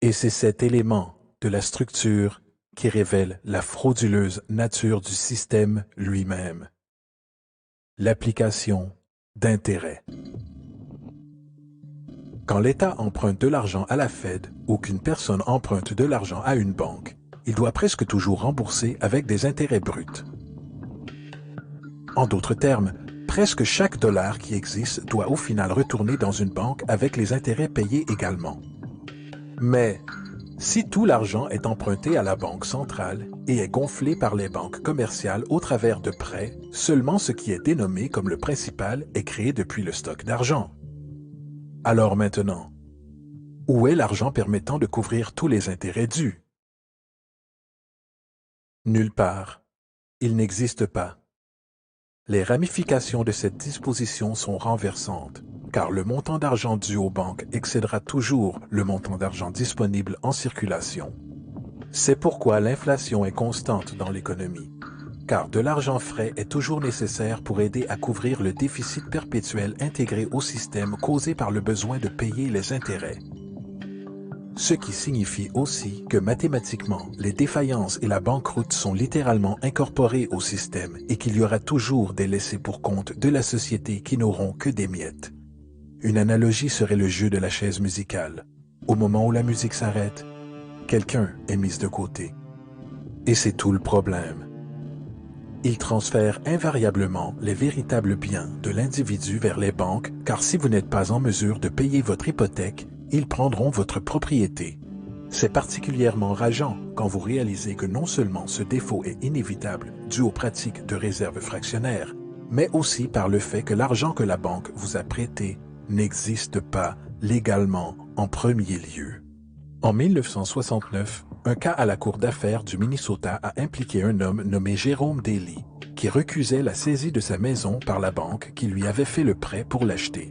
Et c'est cet élément de la structure qui révèle la frauduleuse nature du système lui-même. L'application d'intérêts. Quand l'État emprunte de l'argent à la Fed ou qu'une personne emprunte de l'argent à une banque, il doit presque toujours rembourser avec des intérêts bruts. En d'autres termes, presque chaque dollar qui existe doit au final retourner dans une banque avec les intérêts payés également. Mais si tout l'argent est emprunté à la banque centrale et est gonflé par les banques commerciales au travers de prêts, seulement ce qui est dénommé comme le principal est créé depuis le stock d'argent. Alors maintenant, où est l'argent permettant de couvrir tous les intérêts dus? Nulle part. Il n'existe pas. Les ramifications de cette disposition sont renversantes, car le montant d'argent dû aux banques excédera toujours le montant d'argent disponible en circulation. C'est pourquoi l'inflation est constante dans l'économie, car de l'argent frais est toujours nécessaire pour aider à couvrir le déficit perpétuel intégré au système causé par le besoin de payer les intérêts. Ce qui signifie aussi que mathématiquement, les défaillances et la banqueroute sont littéralement incorporées au système et qu'il y aura toujours des laissés pour compte de la société qui n'auront que des miettes. Une analogie serait le jeu de la chaise musicale. Au moment où la musique s'arrête, quelqu'un est mis de côté. Et c'est tout le problème. Il transfère invariablement les véritables biens de l'individu vers les banques, car si vous n'êtes pas en mesure de payer votre hypothèque, ils prendront votre propriété. C'est particulièrement rageant quand vous réalisez que non seulement ce défaut est inévitable dû aux pratiques de réserve fractionnaire, mais aussi par le fait que l'argent que la banque vous a prêté n'existe pas légalement en premier lieu. En 1969, un cas à la Cour d'affaires du Minnesota a impliqué un homme nommé Jérôme Daly, qui recusait la saisie de sa maison par la banque qui lui avait fait le prêt pour l'acheter.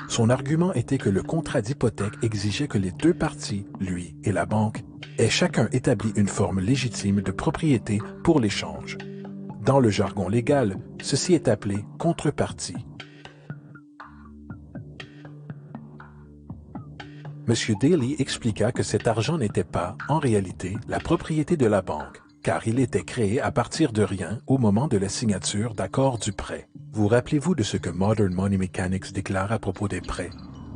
Son argument était que le contrat d'hypothèque exigeait que les deux parties, lui et la banque, aient chacun établi une forme légitime de propriété pour l'échange. Dans le jargon légal, ceci est appelé contrepartie. M. Daly expliqua que cet argent n'était pas, en réalité, la propriété de la banque, car il était créé à partir de rien au moment de la signature d'accords du prêt. Vous rappelez-vous de ce que Modern Money Mechanics déclare à propos des prêts?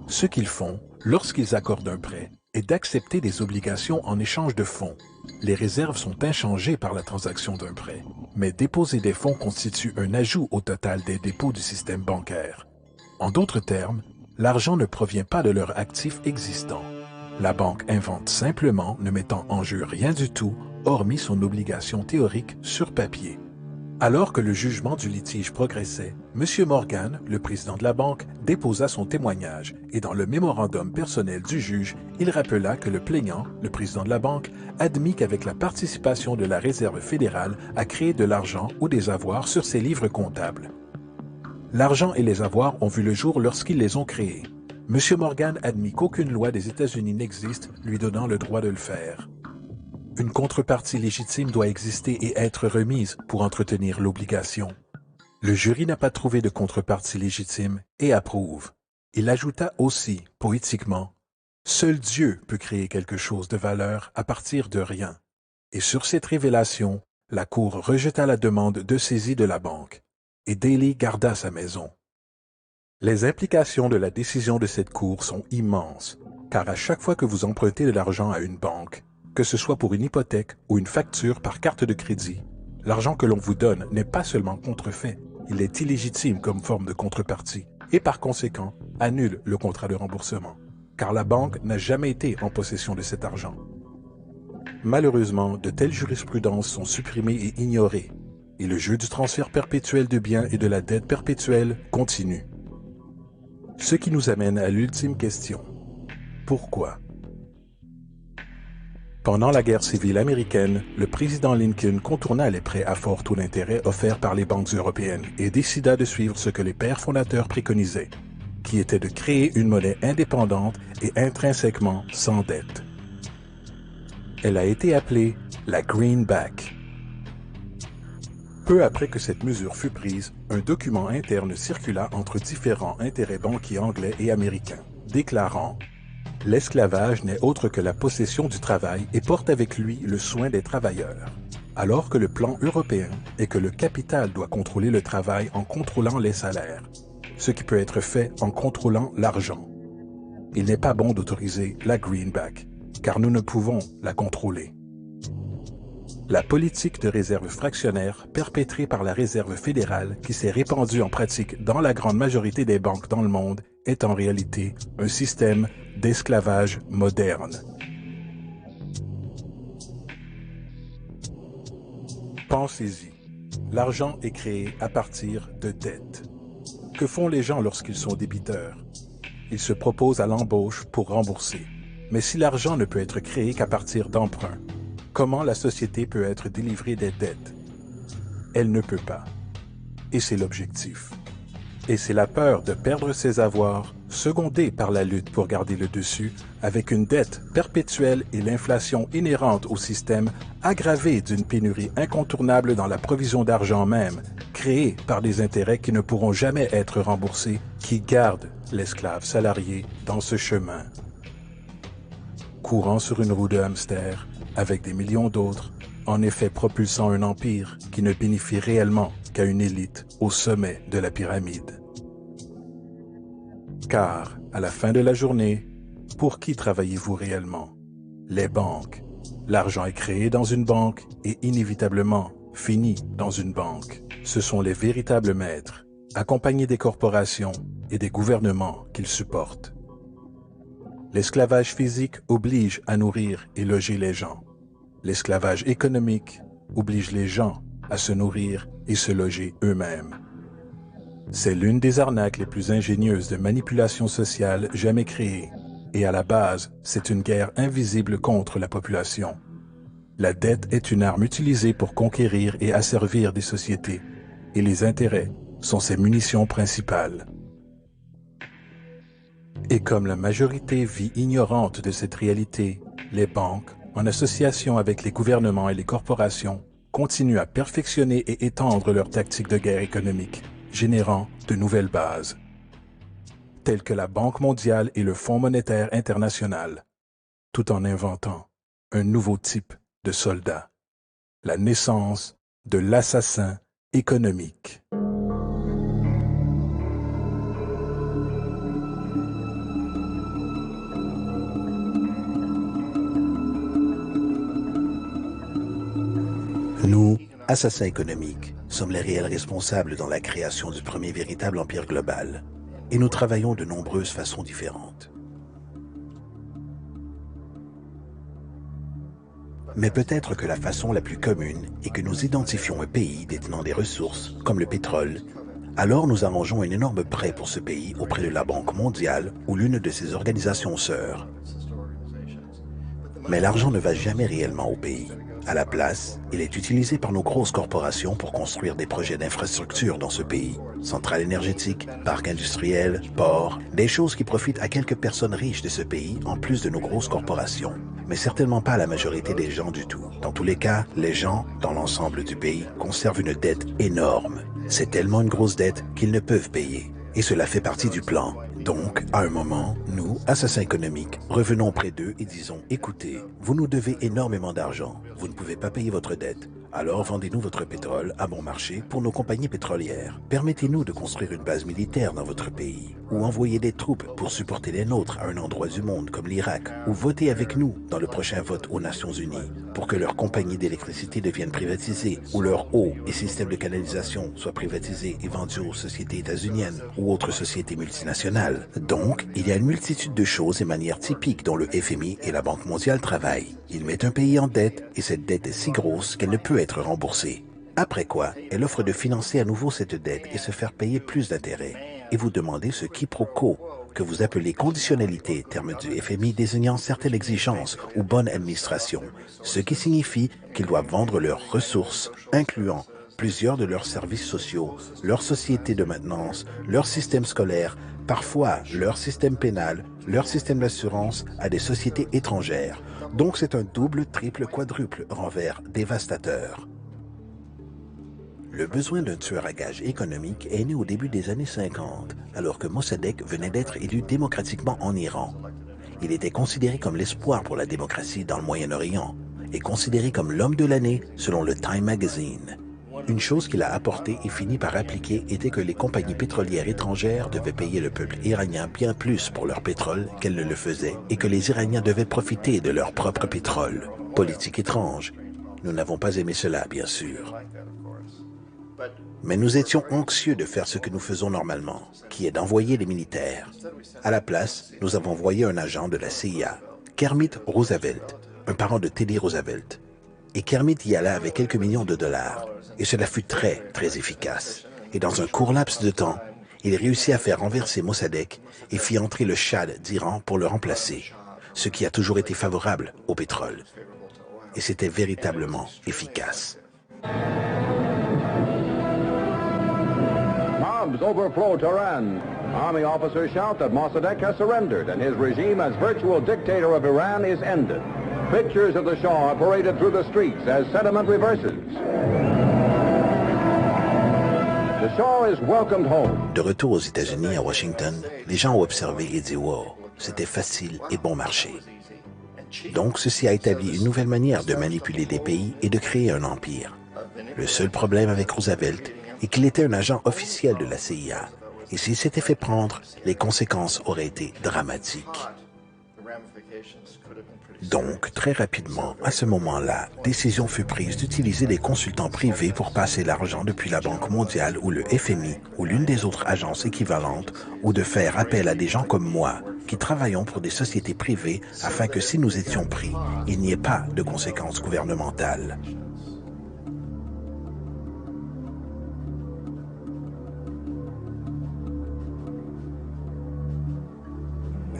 Ce qu'ils font, lorsqu'ils accordent un prêt, est d'accepter des obligations en échange de fonds. Les réserves sont inchangées par la transaction d'un prêt, mais déposer des fonds constitue un ajout au total des dépôts du système bancaire. En d'autres termes, l'argent ne provient pas de leur actif existant. La banque invente simplement, ne mettant en jeu rien du tout, hormis son obligation théorique sur papier. Alors que le jugement du litige progressait, M. Morgan, le président de la banque, déposa son témoignage et dans le mémorandum personnel du juge, il rappela que le plaignant, le président de la banque, admit qu'avec la participation de la Réserve fédérale a créé de l'argent ou des avoirs sur ses livres comptables. L'argent et les avoirs ont vu le jour lorsqu'ils les ont créés. M. Morgan admit qu'aucune loi des États-Unis n'existe lui donnant le droit de le faire. Une contrepartie légitime doit exister et être remise pour entretenir l'obligation. Le jury n'a pas trouvé de contrepartie légitime et approuve. Il ajouta aussi, poétiquement, « Seul Dieu peut créer quelque chose de valeur à partir de rien. » Et sur cette révélation, la Cour rejeta la demande de saisie de la banque, et Daly garda sa maison. Les implications de la décision de cette Cour sont immenses, car à chaque fois que vous empruntez de l'argent à une banque, que ce soit pour une hypothèque ou une facture par carte de crédit, l'argent que l'on vous donne n'est pas seulement contrefait, il est illégitime comme forme de contrepartie et par conséquent annule le contrat de remboursement, car la banque n'a jamais été en possession de cet argent. Malheureusement, de telles jurisprudences sont supprimées et ignorées, et le jeu du transfert perpétuel de biens et de la dette perpétuelle continue. Ce qui nous amène à l'ultime question. Pourquoi? Pendant la guerre civile américaine, le président Lincoln contourna les prêts à fort taux d'intérêt offerts par les banques européennes et décida de suivre ce que les pères fondateurs préconisaient, qui était de créer une monnaie indépendante et intrinsèquement sans dette. Elle a été appelée la Greenback. Peu après que cette mesure fut prise, un document interne circula entre différents intérêts banquiers anglais et américains, déclarant L'esclavage n'est autre que la possession du travail et porte avec lui le soin des travailleurs. Alors que le plan européen est que le capital doit contrôler le travail en contrôlant les salaires, ce qui peut être fait en contrôlant l'argent. Il n'est pas bon d'autoriser la greenback, car nous ne pouvons la contrôler. La politique de réserve fractionnaire perpétrée par la Réserve fédérale qui s'est répandue en pratique dans la grande majorité des banques dans le monde est en réalité un système d'esclavage moderne. Pensez-y. L'argent est créé à partir de dettes. Que font les gens lorsqu'ils sont débiteurs? Ils se proposent à l'embauche pour rembourser. Mais si l'argent ne peut être créé qu'à partir d'emprunts, comment la société peut être délivrée des dettes? Elle ne peut pas. Et c'est l'objectif. Et c'est la peur de perdre ses avoirs, secondée par la lutte pour garder le dessus, avec une dette perpétuelle et l'inflation inhérente au système, aggravée d'une pénurie incontournable dans la provision d'argent même, créée par des intérêts qui ne pourront jamais être remboursés, qui gardent l'esclave salarié dans ce chemin. Courant sur une roue de hamster, avec des millions d'autres, en effet propulsant un empire qui ne bénéficie réellement qu'à une élite au sommet de la pyramide. Car, à la fin de la journée, pour qui travaillez-vous réellement? Les banques. L'argent est créé dans une banque et inévitablement finit dans une banque. Ce sont les véritables maîtres, accompagnés des corporations et des gouvernements qu'ils supportent. L'esclavage physique oblige à nourrir et loger les gens. L'esclavage économique oblige les gens à se nourrir et se loger eux-mêmes. C'est l'une des arnaques les plus ingénieuses de manipulation sociale jamais créées, et à la base, c'est une guerre invisible contre la population. La dette est une arme utilisée pour conquérir et asservir des sociétés, et les intérêts sont ses munitions principales. Et comme la majorité vit ignorante de cette réalité, les banques, en association avec les gouvernements et les corporations, continuent à perfectionner et étendre leurs tactiques de guerre économique, générant de nouvelles bases, telles que la Banque mondiale et le Fonds monétaire international, tout en inventant un nouveau type de soldat, la naissance de l'assassin économique. Nous, assassins économiques, sommes les réels responsables dans la création du premier véritable empire global, et nous travaillons de nombreuses façons différentes. Mais peut-être que la façon la plus commune est que nous identifions un pays détenant des ressources, comme le pétrole. Alors nous arrangeons un énorme prêt pour ce pays auprès de la Banque mondiale ou l'une de ses organisations sœurs. Mais l'argent ne va jamais réellement au pays. À la place, il est utilisé par nos grosses corporations pour construire des projets d'infrastructure dans ce pays. Centrales énergétiques, parcs industriels, ports, des choses qui profitent à quelques personnes riches de ce pays en plus de nos grosses corporations. Mais certainement pas à la majorité des gens du tout. Dans tous les cas, les gens, dans l'ensemble du pays, conservent une dette énorme. C'est tellement une grosse dette qu'ils ne peuvent payer. Et cela fait partie du plan. Donc, à un moment, nous, assassins économiques, revenons près d'eux et disons « Écoutez, vous nous devez énormément d'argent. Vous ne pouvez pas payer votre dette. Alors vendez-nous votre pétrole à bon marché pour nos compagnies pétrolières. Permettez-nous de construire une base militaire dans votre pays ou envoyer des troupes pour supporter les nôtres à un endroit du monde comme l'Irak ou votez avec nous dans le prochain vote aux Nations Unies pour que leurs compagnies d'électricité deviennent privatisées ou leur eau et système de canalisation soient privatisés et vendus aux sociétés états-uniennes ou autres sociétés multinationales. Donc, il y a une multitude de choses et manières typiques dont le FMI et la Banque mondiale travaillent. Ils mettent un pays en dette et cette dette est si grosse qu'elle ne peut être remboursée. Après quoi, elle offre de financer à nouveau cette dette et se faire payer plus d'intérêts. Et vous demandez ce quiproquo, que vous appelez conditionnalité, terme du FMI désignant certaines exigences ou bonne administration, ce qui signifie qu'ils doivent vendre leurs ressources, incluant plusieurs de leurs services sociaux, leur société de maintenance, leur système scolaire, parfois leur système pénal, leur système d'assurance à des sociétés étrangères. Donc c'est un double, triple, quadruple renvers dévastateur. Le besoin d'un tueur à gages économique est né au début des années 50, alors que Mossadegh venait d'être élu démocratiquement en Iran. Il était considéré comme l'espoir pour la démocratie dans le Moyen-Orient et considéré comme l'homme de l'année selon le Time Magazine. Une chose qu'il a apportée et fini par appliquer était que les compagnies pétrolières étrangères devaient payer le peuple iranien bien plus pour leur pétrole qu'elles ne le faisaient et que les Iraniens devaient profiter de leur propre pétrole. Politique étrange. Nous n'avons pas aimé cela, bien sûr. Mais nous étions anxieux de faire ce que nous faisons normalement, qui est d'envoyer les militaires. À la place, nous avons envoyé un agent de la CIA, Kermit Roosevelt, un parent de Teddy Roosevelt. Et Kermit y alla avec quelques millions de dollars. Et cela fut très, très efficace. Et dans un court laps de temps, il réussit à faire renverser Mossadegh et fit entrer le Shah d'Iran pour le remplacer, ce qui a toujours été favorable au pétrole. Et c'était véritablement efficace. Bombs overflow Tehran. Army officers shout that Mossadegh has surrendered and his regime as virtual dictator of Iran is ended. Pictures of the Shah are paraded through the streets as sentiment reverses. The Shah is welcomed home. De retour aux États-Unis, à Washington, les gens ont observé et dit « Wow, c'était facile et bon marché ». Donc, ceci a établi une nouvelle manière de manipuler des pays et de créer un empire. Le seul problème avec Roosevelt est qu'il était un agent officiel de la CIA. Et s'il s'était fait prendre, les conséquences auraient été dramatiques. Donc, très rapidement, à ce moment-là, décision fut prise d'utiliser des consultants privés pour passer l'argent depuis la Banque mondiale ou le FMI ou l'une des autres agences équivalentes ou de faire appel à des gens comme moi qui travaillons pour des sociétés privées afin que si nous étions pris, il n'y ait pas de conséquences gouvernementales.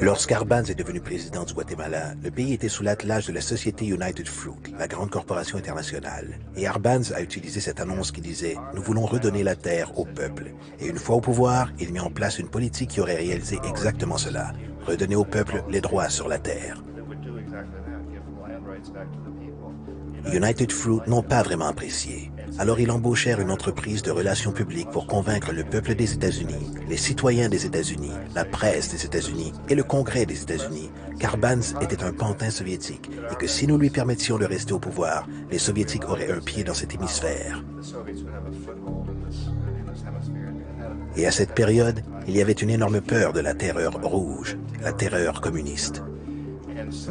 Lorsqu'Arbenz est devenu président du Guatemala, le pays était sous l'attelage de la société United Fruit, la grande corporation internationale. Et Arbenz a utilisé cette annonce qui disait « Nous voulons redonner la terre au peuple ». Et une fois au pouvoir, il mit en place une politique qui aurait réalisé exactement cela, redonner au peuple les droits sur la terre. United Fruit n'ont pas vraiment apprécié. Alors ils embauchèrent une entreprise de relations publiques pour convaincre le peuple des États-Unis, les citoyens des États-Unis, la presse des États-Unis et le Congrès des États-Unis qu'Arbenz était un pantin soviétique et que si nous lui permettions de rester au pouvoir, les Soviétiques auraient un pied dans cet hémisphère. Et à cette période, il y avait une énorme peur de la terreur rouge, la terreur communiste.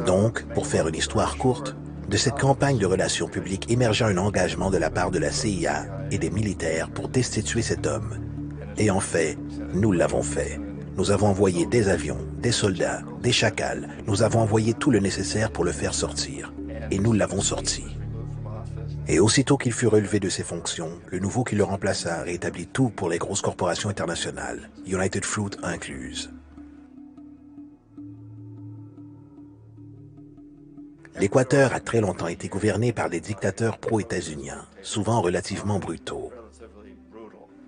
Donc, pour faire une histoire courte, de cette campagne de relations publiques émergea un engagement de la part de la CIA et des militaires pour destituer cet homme. Et en fait, nous l'avons fait. Nous avons envoyé des avions, des soldats, des chacals. Nous avons envoyé tout le nécessaire pour le faire sortir. Et nous l'avons sorti. Et aussitôt qu'il fut relevé de ses fonctions, le nouveau qui le remplaça rétablit tout pour les grosses corporations internationales, United Fruit incluse. L'Équateur a très longtemps été gouverné par des dictateurs pro-états-uniens, souvent relativement brutaux.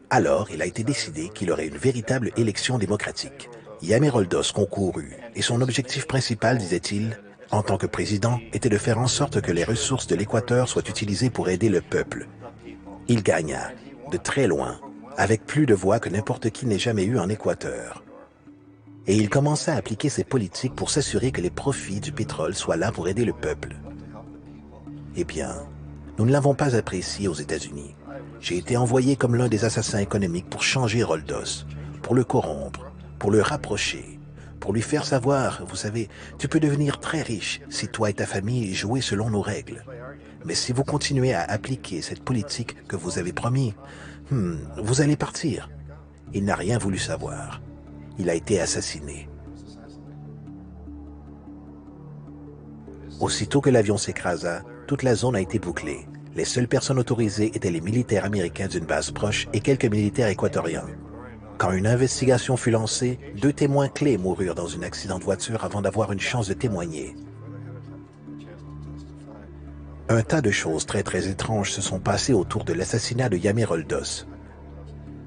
Alors, il a été décidé qu'il aurait une véritable élection démocratique. Yameroldos concourut, et son objectif principal, disait-il, en tant que président, était de faire en sorte que les ressources de l'Équateur soient utilisées pour aider le peuple. Il gagna, de très loin, avec plus de voix que n'importe qui n'ait jamais eu en Équateur. Et il commença à appliquer ses politiques pour s'assurer que les profits du pétrole soient là pour aider le peuple. Eh bien, nous ne l'avons pas apprécié aux États-Unis. J'ai été envoyé comme l'un des assassins économiques pour changer Roldos, pour le corrompre, pour le rapprocher, pour lui faire savoir, vous savez, tu peux devenir très riche si toi et ta famille jouez selon nos règles. Mais si vous continuez à appliquer cette politique que vous avez promis, vous allez partir. Il n'a rien voulu savoir. Il a été assassiné. Aussitôt que l'avion s'écrasa, toute la zone a été bouclée. Les seules personnes autorisées étaient les militaires américains d'une base proche et quelques militaires équatoriens. Quand une investigation fut lancée, 2 témoins clés moururent dans un accident de voiture avant d'avoir une chance de témoigner. Un tas de choses très très étranges se sont passées autour de l'assassinat de Yameroldos.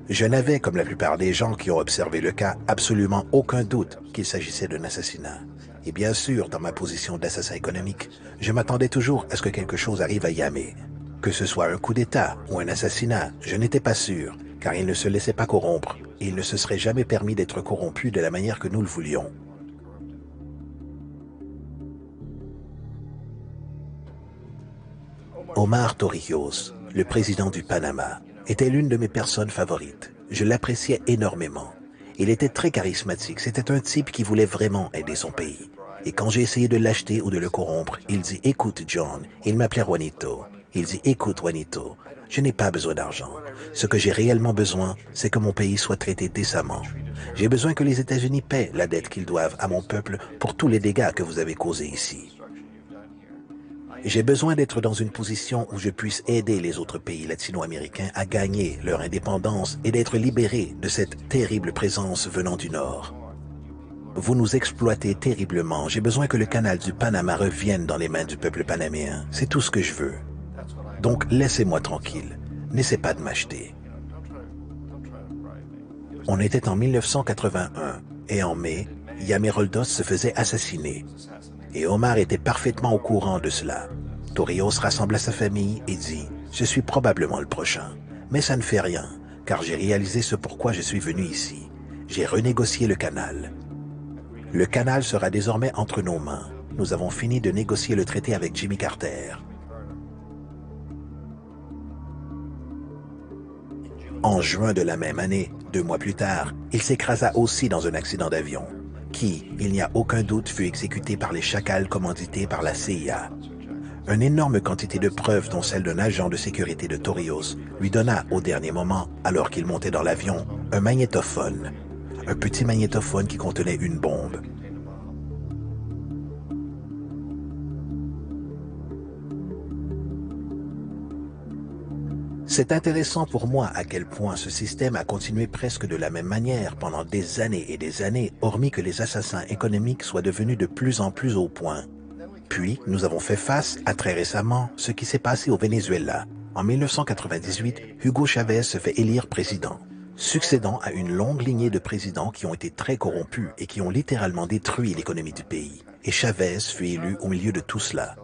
Je n'avais, comme la plupart des gens qui ont observé le cas, absolument aucun doute qu'il s'agissait d'un assassinat. Et bien sûr, dans ma position d'assassin économique, je m'attendais toujours à ce que quelque chose arrive à Yamé. Que ce soit un coup d'État ou un assassinat, je n'étais pas sûr, car il ne se laissait pas corrompre, et il ne se serait jamais permis d'être corrompu de la manière que nous le voulions. Omar Torrijos, le président du Panama, était l'une de mes personnes favorites. Je l'appréciais énormément. Il était très charismatique. C'était un type qui voulait vraiment aider son pays. Et quand j'ai essayé de l'acheter ou de le corrompre, il dit « Écoute, John », il m'appelait Juanito. Il dit « Écoute, Juanito, je n'ai pas besoin d'argent. Ce que j'ai réellement besoin, c'est que mon pays soit traité décemment. J'ai besoin que les États-Unis paient la dette qu'ils doivent à mon peuple pour tous les dégâts que vous avez causés ici. J'ai besoin d'être dans une position où je puisse aider les autres pays latino-américains à gagner leur indépendance et d'être libérés de cette terrible présence venant du Nord. Vous nous exploitez terriblement. J'ai besoin que le canal du Panama revienne dans les mains du peuple panaméen. C'est tout ce que je veux. Donc laissez-moi tranquille. N'essaie pas de m'acheter. On était en 1981 et en mai, Yameroldos se faisait assassiner. Et Omar était parfaitement au courant de cela. Torrijos rassemble sa famille et dit « Je suis probablement le prochain. Mais ça ne fait rien, car j'ai réalisé ce pourquoi je suis venu ici. J'ai renégocié le canal. Le canal sera désormais entre nos mains. Nous avons fini de négocier le traité avec Jimmy Carter. » En juin de la même année, 2 mois plus tard, il s'écrasa aussi dans un accident d'avion, qui, il n'y a aucun doute, fut exécuté par les chacals commandités par la CIA. Une énorme quantité de preuves, dont celle d'un agent de sécurité de Torrijos, lui donna au dernier moment, alors qu'il montait dans l'avion, un magnétophone. Un petit magnétophone qui contenait une bombe. C'est intéressant pour moi à quel point ce système a continué presque de la même manière pendant des années et des années, hormis que les assassins économiques soient devenus de plus en plus au point. Puis, nous avons fait face à très récemment ce qui s'est passé au Venezuela. En 1998, Hugo Chavez se fait élire président, succédant à une longue lignée de présidents qui ont été très corrompus et qui ont littéralement détruit l'économie du pays. Et Chavez fut élu au milieu de tout cela.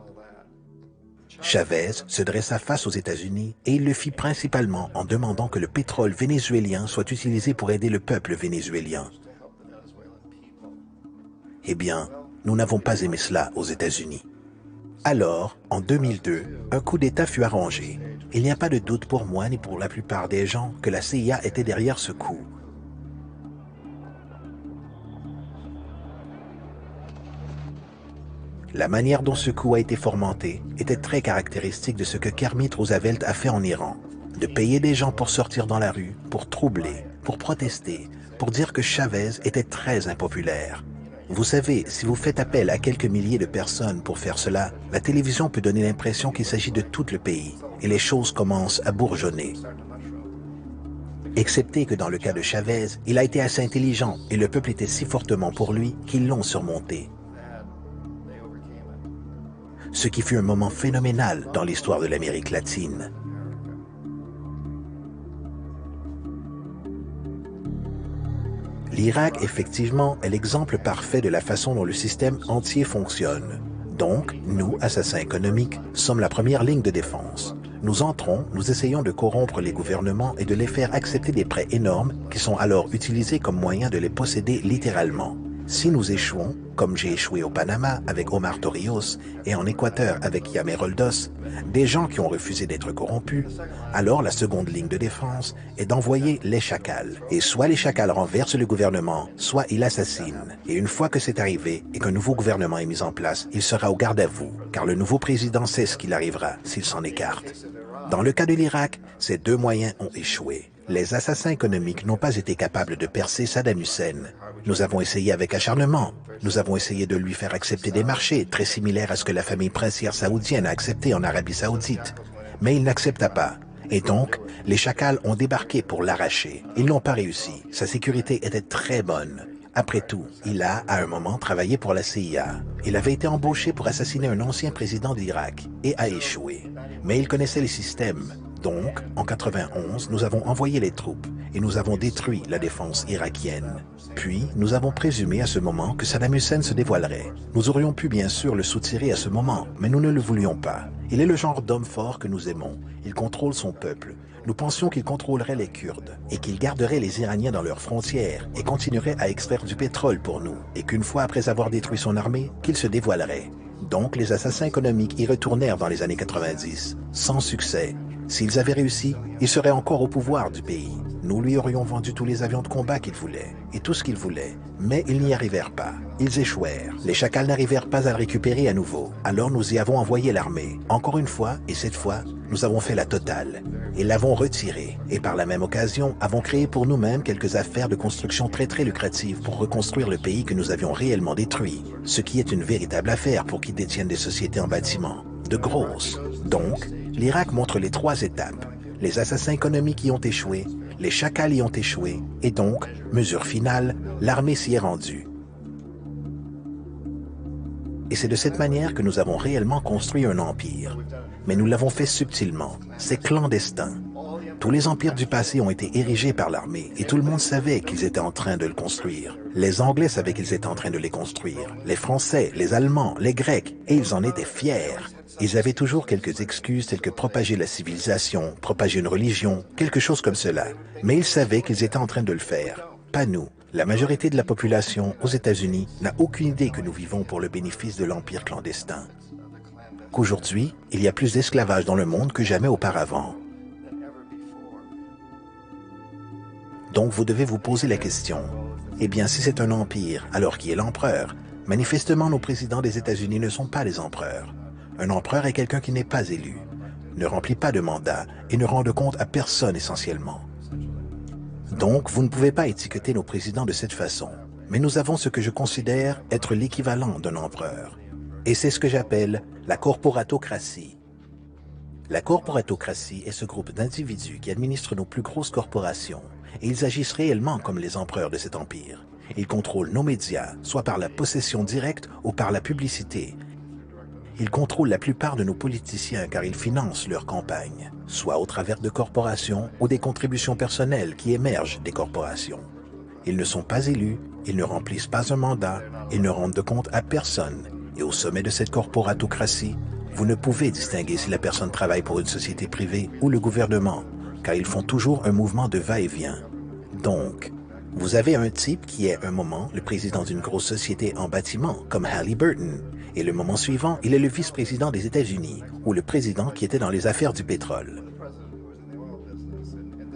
Chavez se dressa face aux États-Unis et il le fit principalement en demandant que le pétrole vénézuélien soit utilisé pour aider le peuple vénézuélien. Eh bien, nous n'avons pas aimé cela aux États-Unis. Alors, en 2002, un coup d'État fut arrangé. Il n'y a pas de doute pour moi ni pour la plupart des gens que la CIA était derrière ce coup. La manière dont ce coup a été fomenté était très caractéristique de ce que Kermit Roosevelt a fait en Iran. De payer des gens pour sortir dans la rue, pour troubler, pour protester, pour dire que Chavez était très impopulaire. Vous savez, si vous faites appel à quelques milliers de personnes pour faire cela, la télévision peut donner l'impression qu'il s'agit de tout le pays, et les choses commencent à bourgeonner. Excepté que dans le cas de Chavez, il a été assez intelligent et le peuple était si fortement pour lui qu'ils l'ont surmonté. Ce qui fut un moment phénoménal dans l'histoire de l'Amérique latine. L'Irak, effectivement, est l'exemple parfait de la façon dont le système entier fonctionne. Donc, nous, assassins économiques, sommes la première ligne de défense. Nous entrons, nous essayons de corrompre les gouvernements et de les faire accepter des prêts énormes qui sont alors utilisés comme moyen de les posséder littéralement. Si nous échouons, comme j'ai échoué au Panama avec Omar Torrijos et en Équateur avec Yameroldos, des gens qui ont refusé d'être corrompus, alors la seconde ligne de défense est d'envoyer les chacals. Et soit les chacals renversent le gouvernement, soit ils l'assassinent. Et une fois que c'est arrivé et qu'un nouveau gouvernement est mis en place, il sera au garde à vous, car le nouveau président sait ce qu'il arrivera s'il s'en écarte. Dans le cas de l'Irak, ces 2 moyens ont échoué. Les assassins économiques n'ont pas été capables de percer Saddam Hussein. Nous avons essayé avec acharnement. Nous avons essayé de lui faire accepter des marchés très similaires à ce que la famille princière saoudienne a accepté en Arabie Saoudite. Mais il n'accepta pas. Et donc, les chacals ont débarqué pour l'arracher. Ils n'ont pas réussi. Sa sécurité était très bonne. Après tout, il a, à un moment, travaillé pour la CIA. Il avait été embauché pour assassiner un ancien président d'Irak et a échoué. Mais il connaissait les systèmes. Donc, en 91, nous avons envoyé les troupes et nous avons détruit la défense irakienne. Puis, nous avons présumé à ce moment que Saddam Hussein se dévoilerait. Nous aurions pu bien sûr le soutirer à ce moment, mais nous ne le voulions pas. Il est le genre d'homme fort que nous aimons. Il contrôle son peuple. Nous pensions qu'il contrôlerait les Kurdes et qu'il garderait les Iraniens dans leurs frontières et continuerait à extraire du pétrole pour nous et qu'une fois après avoir détruit son armée, qu'il se dévoilerait. Donc les assassins économiques y retournèrent dans les années 90, sans succès. S'ils avaient réussi, ils seraient encore au pouvoir du pays. Nous lui aurions vendu tous les avions de combat qu'il voulait, et tout ce qu'il voulait, mais ils n'y arrivèrent pas. Ils échouèrent. Les chacals n'arrivèrent pas à le récupérer à nouveau. Alors nous y avons envoyé l'armée. Encore une fois, et cette fois, nous avons fait la totale. Et l'avons retiré. Et par la même occasion, avons créé pour nous-mêmes quelques affaires de construction très lucratives pour reconstruire le pays que nous avions réellement détruit. Ce qui est une véritable affaire pour qui détiennent des sociétés en bâtiment. De grosses. Donc, l'Irak montre les 3 étapes. Les assassins économiques y ont échoué, les chacals y ont échoué, et donc, mesure finale, l'armée s'y est rendue. Et c'est de cette manière que nous avons réellement construit un empire. Mais nous l'avons fait subtilement. C'est clandestin. Tous les empires du passé ont été érigés par l'armée, et tout le monde savait qu'ils étaient en train de le construire. Les Anglais savaient qu'ils étaient en train de les construire, les Français, les Allemands, les Grecs, et ils en étaient fiers. Ils avaient toujours quelques excuses telles que propager la civilisation, propager une religion, quelque chose comme cela. Mais ils savaient qu'ils étaient en train de le faire. Pas nous. La majorité de la population aux États-Unis n'a aucune idée que nous vivons pour le bénéfice de l'empire clandestin. Qu'aujourd'hui, il y a plus d'esclavage dans le monde que jamais auparavant. Donc vous devez vous poser la question. Eh bien, si c'est un empire, alors qui est l'empereur? Manifestement, nos présidents des États-Unis ne sont pas les empereurs. Un empereur est quelqu'un qui n'est pas élu, ne remplit pas de mandat et ne rend de compte à personne essentiellement. Donc, vous ne pouvez pas étiqueter nos présidents de cette façon. Mais nous avons ce que je considère être l'équivalent d'un empereur. Et c'est ce que j'appelle la corporatocratie. La corporatocratie est ce groupe d'individus qui administrent nos plus grosses corporations, et ils agissent réellement comme les empereurs de cet empire. Ils contrôlent nos médias, soit par la possession directe ou par la publicité. Ils contrôlent la plupart de nos politiciens car ils financent leurs campagnes, soit au travers de corporations ou des contributions personnelles qui émergent des corporations. Ils ne sont pas élus, ils ne remplissent pas un mandat, ils ne rendent de compte à personne. Et au sommet de cette corporatocratie, vous ne pouvez distinguer si la personne travaille pour une société privée ou le gouvernement, car ils font toujours un mouvement de va-et-vient. Donc, vous avez un type qui est un moment le président d'une grosse société en bâtiment, comme Halliburton, et le moment suivant, il est le vice-président des États-Unis, ou le président qui était dans les affaires du pétrole.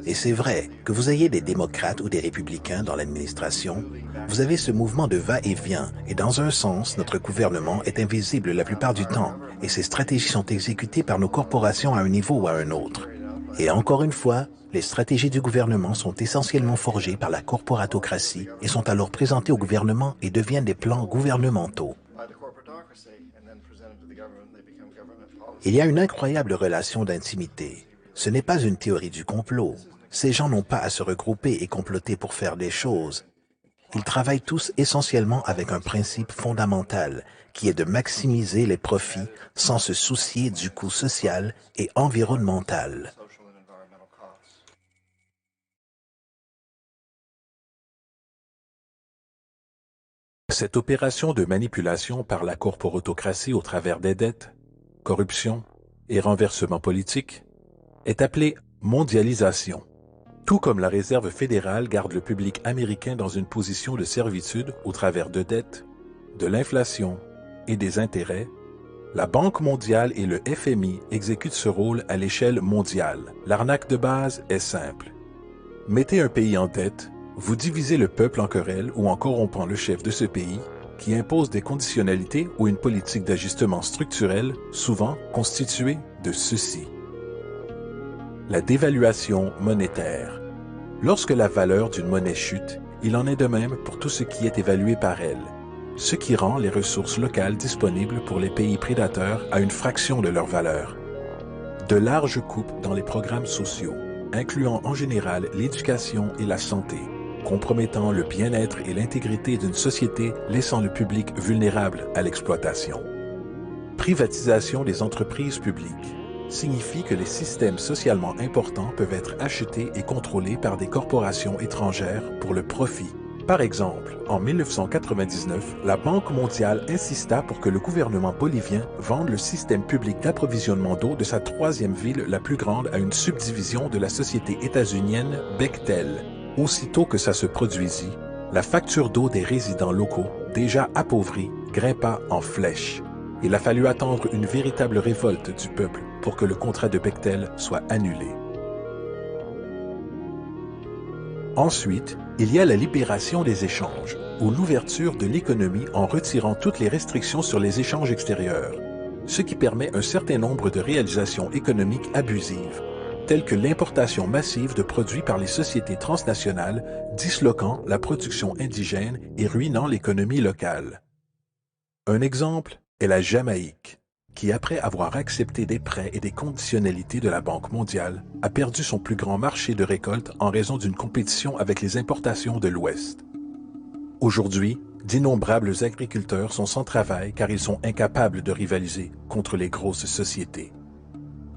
Et c'est vrai, que vous ayez des démocrates ou des républicains dans l'administration, vous avez ce mouvement de va-et-vient, et dans un sens, notre gouvernement est invisible la plupart du temps, et ses stratégies sont exécutées par nos corporations à un niveau ou à un autre. Et encore une fois, les stratégies du gouvernement sont essentiellement forgées par la corporatocratie et sont alors présentées au gouvernement et deviennent des plans gouvernementaux. Il y a une incroyable relation d'intimité. Ce n'est pas une théorie du complot. Ces gens n'ont pas à se regrouper et comploter pour faire des choses. Ils travaillent tous essentiellement avec un principe fondamental, qui est de maximiser les profits sans se soucier du coût social et environnemental. Cette opération de manipulation par la corporatocratie au travers des dettes, corruption et renversement politique est appelée mondialisation. Tout comme la Réserve fédérale garde le public américain dans une position de servitude au travers de dettes, de l'inflation et des intérêts, la Banque mondiale et le FMI exécutent ce rôle à l'échelle mondiale. L'arnaque de base est simple. Mettez un pays en dette, vous divisez le peuple en querelle ou en corrompant le chef de ce pays, qui impose des conditionnalités ou une politique d'ajustement structurel, souvent constituée de ceci. La dévaluation monétaire. Lorsque la valeur d'une monnaie chute, il en est de même pour tout ce qui est évalué par elle, ce qui rend les ressources locales disponibles pour les pays prédateurs à une fraction de leur valeur. De larges coupes dans les programmes sociaux, incluant en général l'éducation et la santé, compromettant le bien-être et l'intégrité d'une société, laissant le public vulnérable à l'exploitation. Privatisation des entreprises publiques signifie que les systèmes socialement importants peuvent être achetés et contrôlés par des corporations étrangères pour le profit. Par exemple, en 1999, la Banque mondiale insista pour que le gouvernement bolivien vende le système public d'approvisionnement d'eau de sa troisième ville la plus grande à une subdivision de la société états-unienne Bechtel. Aussitôt que ça se produisit, la facture d'eau des résidents locaux, déjà appauvris, grimpa en flèche. Il a fallu attendre une véritable révolte du peuple pour que le contrat de Bechtel soit annulé. Ensuite, il y a la libération des échanges, ou l'ouverture de l'économie en retirant toutes les restrictions sur les échanges extérieurs, ce qui permet un certain nombre de réalisations économiques abusives, telles que l'importation massive de produits par les sociétés transnationales, disloquant la production indigène et ruinant l'économie locale. Un exemple est la Jamaïque, qui, après avoir accepté des prêts et des conditionnalités de la Banque mondiale, a perdu son plus grand marché de récolte en raison d'une compétition avec les importations de l'Ouest. Aujourd'hui, d'innombrables agriculteurs sont sans travail car ils sont incapables de rivaliser contre les grosses sociétés.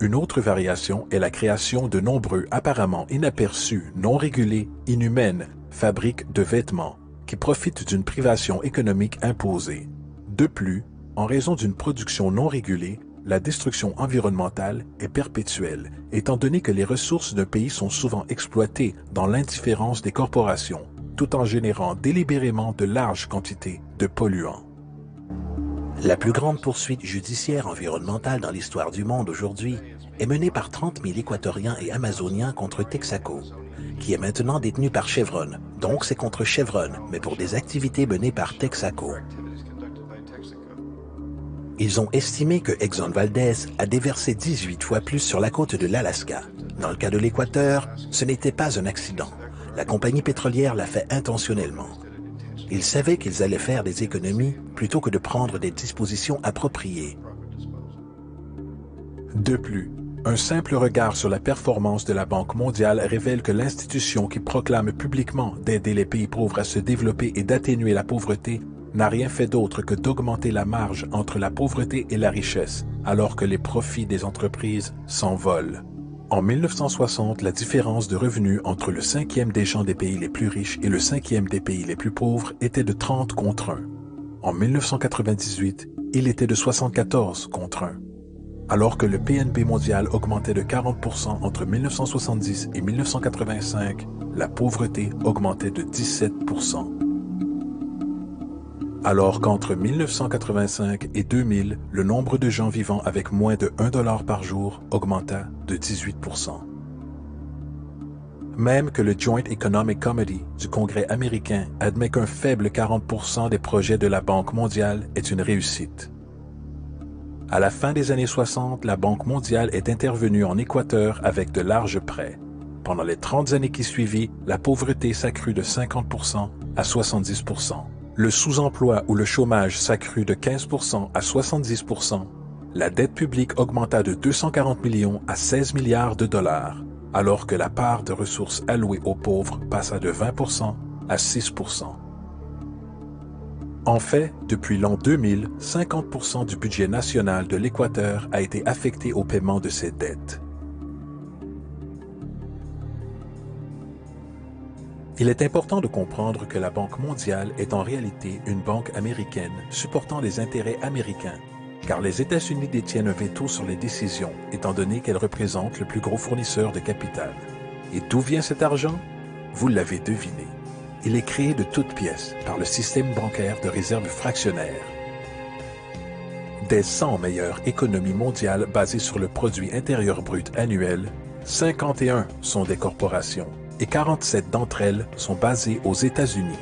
Une autre variation est la création de nombreux apparemment inaperçus, non régulés, inhumaines, fabriques de vêtements, qui profitent d'une privation économique imposée. De plus, en raison d'une production non régulée, la destruction environnementale est perpétuelle, étant donné que les ressources d'un pays sont souvent exploitées dans l'indifférence des corporations, tout en générant délibérément de larges quantités de polluants. La plus grande poursuite judiciaire environnementale dans l'histoire du monde aujourd'hui est menée par 30 000 Équatoriens et Amazoniens contre Texaco, qui est maintenant détenu par Chevron. Donc c'est contre Chevron, mais pour des activités menées par Texaco. Ils ont estimé que Exxon Valdez a déversé 18 fois plus sur la côte de l'Alaska. Dans le cas de l'Équateur, ce n'était pas un accident. La compagnie pétrolière l'a fait intentionnellement. Ils savaient qu'ils allaient faire des économies plutôt que de prendre des dispositions appropriées. De plus, un simple regard sur la performance de la Banque mondiale révèle que l'institution qui proclame publiquement d'aider les pays pauvres à se développer et d'atténuer la pauvreté n'a rien fait d'autre que d'augmenter la marge entre la pauvreté et la richesse, alors que les profits des entreprises s'envolent. En 1960, la différence de revenus entre le 5e des gens des pays les plus riches et le 5e des pays les plus pauvres était de 30 contre 1. En 1998, il était de 74 contre 1. Alors que le PNB mondial augmentait de 40% entre 1970 et 1985, la pauvreté augmentait de 17%. Alors qu'entre 1985 et 2000, le nombre de gens vivant avec moins de $1 par jour augmenta de 18%. Même que le Joint Economic Committee du Congrès américain admet qu'un faible 40% des projets de la Banque mondiale est une réussite. À la fin des années 60, la Banque mondiale est intervenue en Équateur avec de larges prêts. Pendant les 30 années qui suivirent, la pauvreté s'accrut de 50% à 70%. Le sous-emploi ou le chômage s'accrut de 15% à 70%. La dette publique augmenta de 240 millions à 16 milliards de dollars, alors que la part de ressources allouées aux pauvres passa de 20% à 6%. En fait, depuis l'an 2000, 50% du budget national de l'Équateur a été affecté au paiement de ses dettes. Il est important de comprendre que la Banque mondiale est en réalité une banque américaine supportant les intérêts américains, car les États-Unis détiennent un veto sur les décisions, étant donné qu'elles représentent le plus gros fournisseur de capital. Et d'où vient cet argent? Vous l'avez deviné. Il est créé de toutes pièces par le système bancaire de réserve fractionnaire. Des 100 meilleures économies mondiales basées sur le produit intérieur brut annuel, 51 sont des corporations et 47 d'entre elles sont basées aux États-Unis.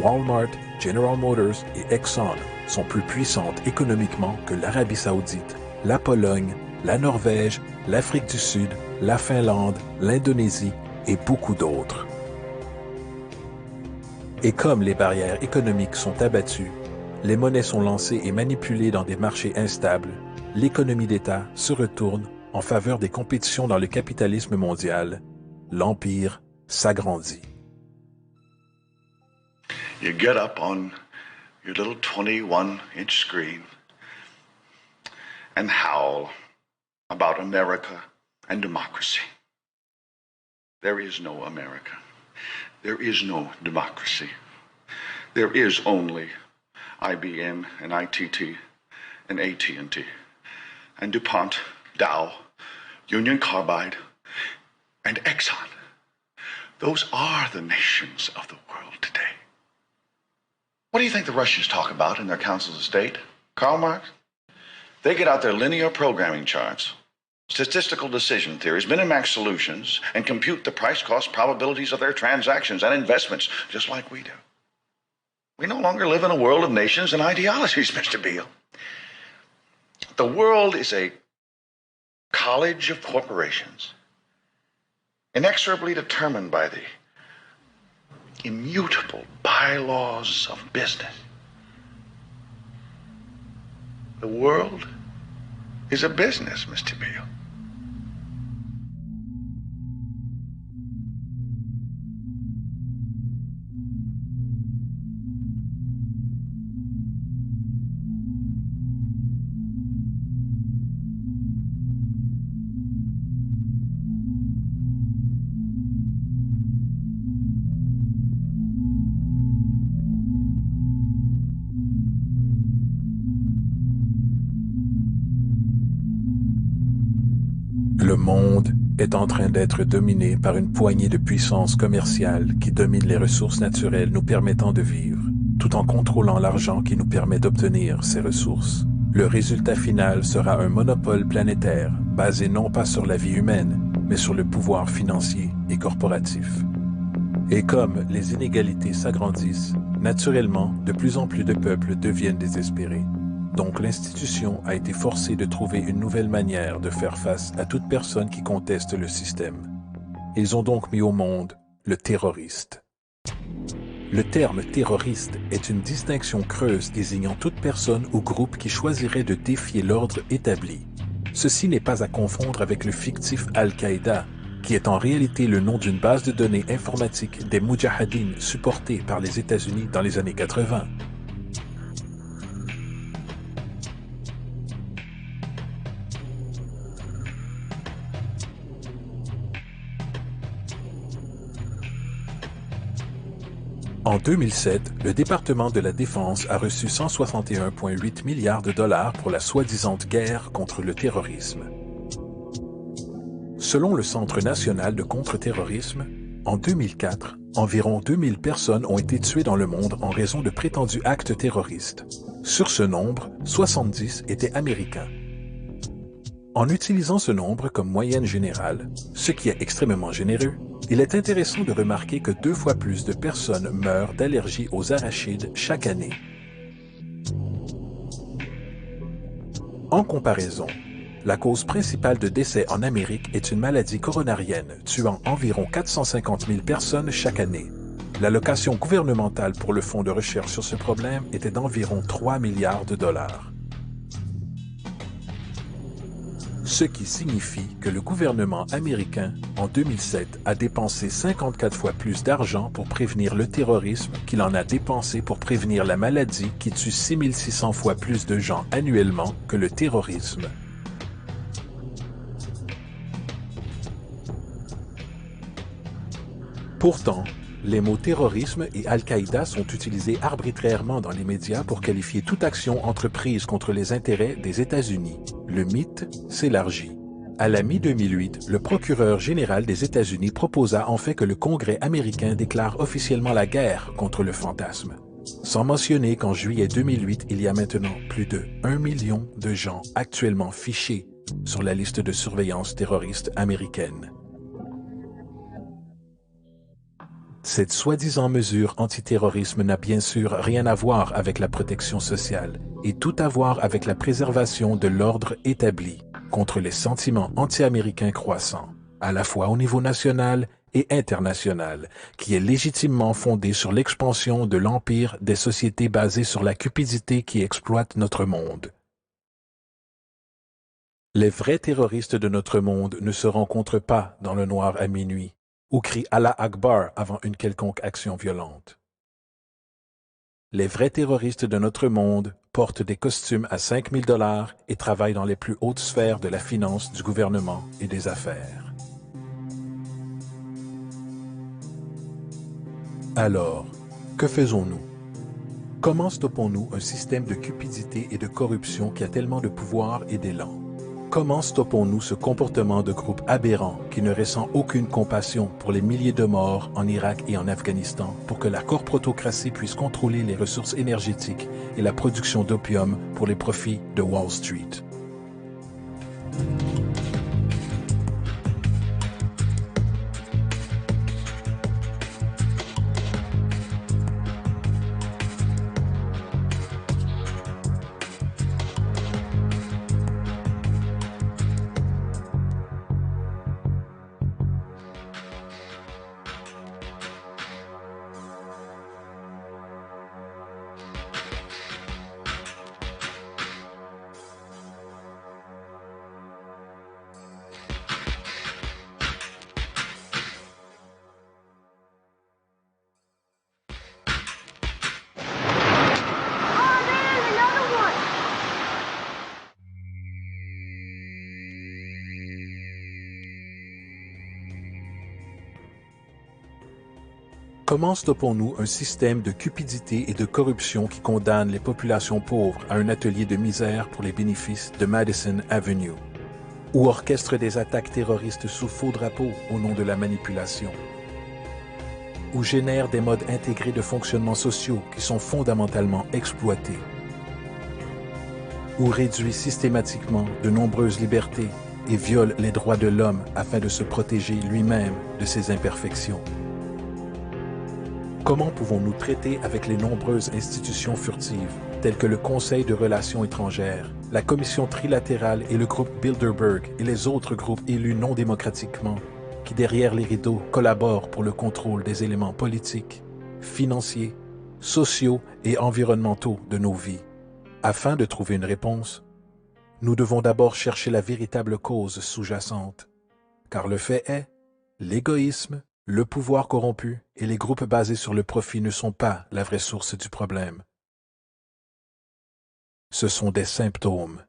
Walmart, General Motors et Exxon sont plus puissantes économiquement que l'Arabie Saoudite, la Pologne, la Norvège, l'Afrique du Sud, la Finlande, l'Indonésie et beaucoup d'autres. Et comme les barrières économiques sont abattues, les monnaies sont lancées et manipulées dans des marchés instables, l'économie d'État se retourne en faveur des compétitions dans le capitalisme mondial. L'empire s'agrandit. You get up on your little 21-inch screen and howl about America and democracy. There is no America. There is no democracy. There is only IBM and ITT and AT&T and DuPont, Dow, Union Carbide, and Exxon. Those are the nations of the world today. What do you think the Russians talk about in their councils of state? Karl Marx? They get out their linear programming charts, statistical decision theories, Minimax solutions, and compute the price-cost probabilities of their transactions and investments, just like we do. We no longer live in a world of nations and ideologies, Mr. Beale. The world is a college of corporations, inexorably determined by the immutable bylaws of business. The world is a business, Mr. Beale. Le monde est en train d'être dominé par une poignée de puissances commerciales qui dominent les ressources naturelles nous permettant de vivre, tout en contrôlant l'argent qui nous permet d'obtenir ces ressources. Le résultat final sera un monopole planétaire basé non pas sur la vie humaine, mais sur le pouvoir financier et corporatif. Et comme les inégalités s'agrandissent, naturellement, de plus en plus de peuples deviennent désespérés. Donc l'institution a été forcée de trouver une nouvelle manière de faire face à toute personne qui conteste le système. Ils ont donc mis au monde le terroriste. Le terme terroriste est une distinction creuse désignant toute personne ou groupe qui choisirait de défier l'ordre établi. Ceci n'est pas à confondre avec le fictif Al-Qaïda, qui est en réalité le nom d'une base de données informatique des Moudjahidines supportée par les États-Unis dans les années 80. En 2007, le département de la Défense a reçu 161,8 milliards de dollars pour la soi-disant guerre contre le terrorisme. Selon le Centre national de contre-terrorisme, en 2004, environ 2000 personnes ont été tuées dans le monde en raison de prétendus actes terroristes. Sur ce nombre, 70 étaient américains. En utilisant ce nombre comme moyenne générale, ce qui est extrêmement généreux, il est intéressant de remarquer que 2 fois plus de personnes meurent d'allergie aux arachides chaque année. En comparaison, la cause principale de décès en Amérique est une maladie coronarienne tuant environ 450 000 personnes chaque année. L'allocation gouvernementale pour le fonds de recherche sur ce problème était d'environ 3 milliards de dollars. Ce qui signifie que le gouvernement américain, en 2007, a dépensé 54 fois plus d'argent pour prévenir le terrorisme qu'il en a dépensé pour prévenir la maladie qui tue 6600 fois plus de gens annuellement que le terrorisme. Pourtant, les mots terrorisme et Al-Qaïda sont utilisés arbitrairement dans les médias pour qualifier toute action entreprise contre les intérêts des États-Unis. Le mythe s'élargit. À la mi-2008, le procureur général des États-Unis proposa en fait que le Congrès américain déclare officiellement la guerre contre le fantasme. Sans mentionner qu'en juillet 2008, il y a maintenant plus de 1 million de gens actuellement fichés sur la liste de surveillance terroriste américaine. Cette soi-disant mesure antiterrorisme n'a bien sûr rien à voir avec la protection sociale et tout à voir avec la préservation de l'ordre établi contre les sentiments anti-américains croissants, à la fois au niveau national et international, qui est légitimement fondé sur l'expansion de l'empire des sociétés basées sur la cupidité qui exploite notre monde. Les vrais terroristes de notre monde ne se rencontrent pas dans le noir à minuit, ou crient Allah Akbar avant une quelconque action violente. Les vrais terroristes de notre monde portent des costumes à 5 000 $ et travaillent dans les plus hautes sphères de la finance, du gouvernement et des affaires. Alors, que faisons-nous? Comment stoppons-nous un système de cupidité et de corruption qui a tellement de pouvoir et d'élan? Comment stoppons-nous ce comportement de groupe aberrant qui ne ressent aucune compassion pour les milliers de morts en Irak et en Afghanistan pour que la corporocratie puisse contrôler les ressources énergétiques et la production d'opium pour les profits de Wall Street? Comment stoppons-nous un système de cupidité et de corruption qui condamne les populations pauvres à un atelier de misère pour les bénéfices de Madison Avenue, ou orchestre des attaques terroristes sous faux drapeau au nom de la manipulation, ou génère des modes intégrés de fonctionnement sociaux qui sont fondamentalement exploités, ou réduit systématiquement de nombreuses libertés et viole les droits de l'homme afin de se protéger lui-même de ses imperfections. Comment pouvons-nous traiter avec les nombreuses institutions furtives, telles que le Conseil de Relations étrangères, la Commission trilatérale et le groupe Bilderberg et les autres groupes élus non démocratiquement, qui derrière les rideaux collaborent pour le contrôle des éléments politiques, financiers, sociaux et environnementaux de nos vies? Afin de trouver une réponse, nous devons d'abord chercher la véritable cause sous-jacente, car le fait est, l'égoïsme, le pouvoir corrompu et les groupes basés sur le profit ne sont pas la vraie source du problème. Ce sont des symptômes.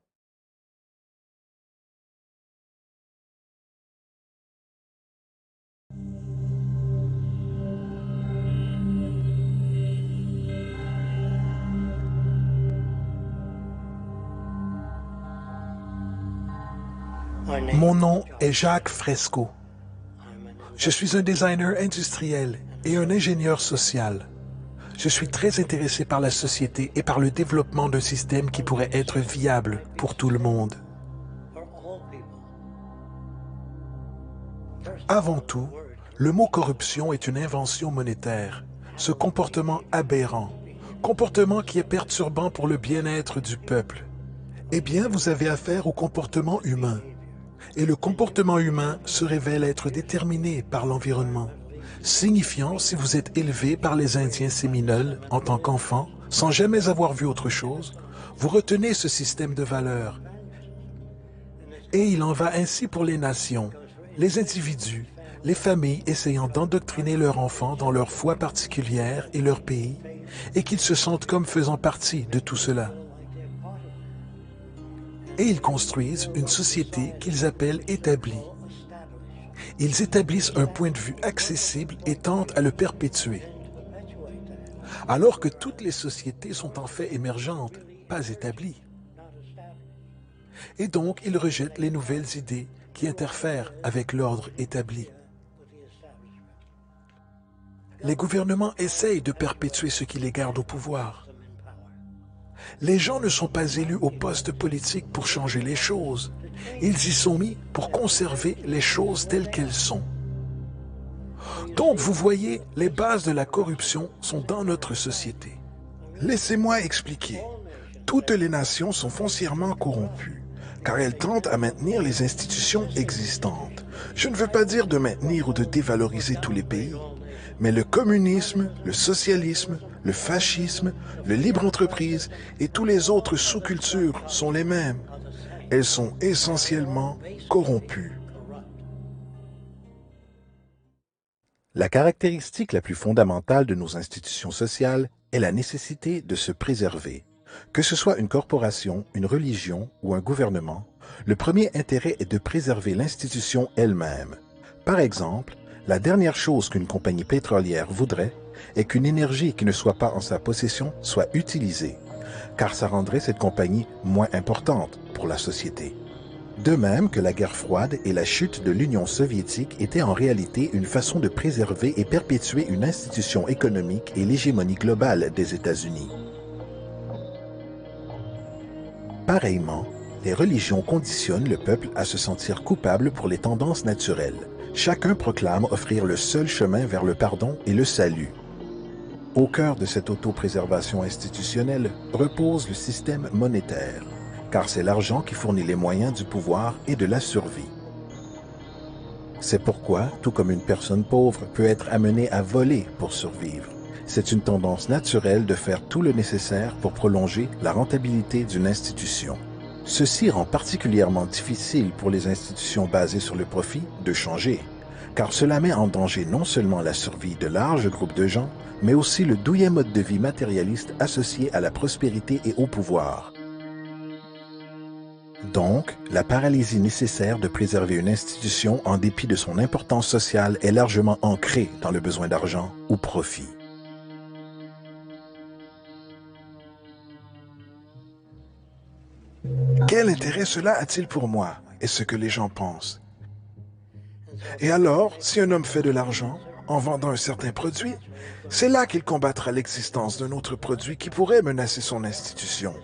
Mon nom est Jacques Fresco. Je suis un designer industriel et un ingénieur social. Je suis très intéressé par la société et par le développement d'un système qui pourrait être viable pour tout le monde. Avant tout, le mot corruption est une invention monétaire, ce comportement aberrant, comportement qui est perturbant pour le bien-être du peuple. Eh bien, vous avez affaire au comportement humain. Et le comportement humain se révèle être déterminé par l'environnement, signifiant si vous êtes élevé par les Indiens séminoles en tant qu'enfant, sans jamais avoir vu autre chose, vous retenez ce système de valeurs. Et il en va ainsi pour les nations, les individus, les familles essayant d'endoctriner leurs enfants dans leur foi particulière et leur pays, et qu'ils se sentent comme faisant partie de tout cela. Et ils construisent une société qu'ils appellent établie. Ils établissent un point de vue accessible et tentent à le perpétuer. Alors que toutes les sociétés sont en fait émergentes, pas établies. Et donc, ils rejettent les nouvelles idées qui interfèrent avec l'ordre établi. Les gouvernements essayent de perpétuer ce qui les garde au pouvoir. Les gens ne sont pas élus au poste politique pour changer les choses. Ils y sont mis pour conserver les choses telles qu'elles sont. Donc, vous voyez, les bases de la corruption sont dans notre société. Laissez-moi expliquer. Toutes les nations sont foncièrement corrompues, car elles tentent à maintenir les institutions existantes. Je ne veux pas dire de maintenir ou de dévaloriser tous les pays, mais le communisme, le socialisme, le fascisme, le libre entreprise et tous les autres sous-cultures sont les mêmes. Elles sont essentiellement corrompues. La caractéristique la plus fondamentale de nos institutions sociales est la nécessité de se préserver. Que ce soit une corporation, une religion ou un gouvernement, le premier intérêt est de préserver l'institution elle-même. Par exemple, la dernière chose qu'une compagnie pétrolière voudrait est qu'une énergie qui ne soit pas en sa possession soit utilisée, car ça rendrait cette compagnie moins importante pour la société. De même que la guerre froide et la chute de l'Union soviétique étaient en réalité une façon de préserver et perpétuer une institution économique et l'hégémonie globale des États-Unis. Pareillement, Les religions conditionnent le peuple à se sentir coupable pour les tendances naturelles. Chacun proclame offrir le seul chemin vers le pardon et le salut. Au cœur de cette autopréservation institutionnelle repose le système monétaire, car c'est l'argent qui fournit les moyens du pouvoir et de la survie. C'est pourquoi, tout comme une personne pauvre peut être amenée à voler pour survivre, c'est une tendance naturelle de faire tout le nécessaire pour prolonger la rentabilité d'une institution. Ceci rend particulièrement difficile pour les institutions basées sur le profit de changer, car cela met en danger non seulement la survie de larges groupes de gens, mais aussi le douillet mode de vie matérialiste associé à la prospérité et au pouvoir. Donc, la paralysie nécessaire de préserver une institution en dépit de son importance sociale est largement ancrée dans le besoin d'argent ou profit. Quel intérêt cela a-t-il pour moi et ce que les gens pensent? Et alors, si un homme fait de l'argent en vendant un certain produit, c'est là qu'il combattra l'existence d'un autre produit qui pourrait menacer son institution.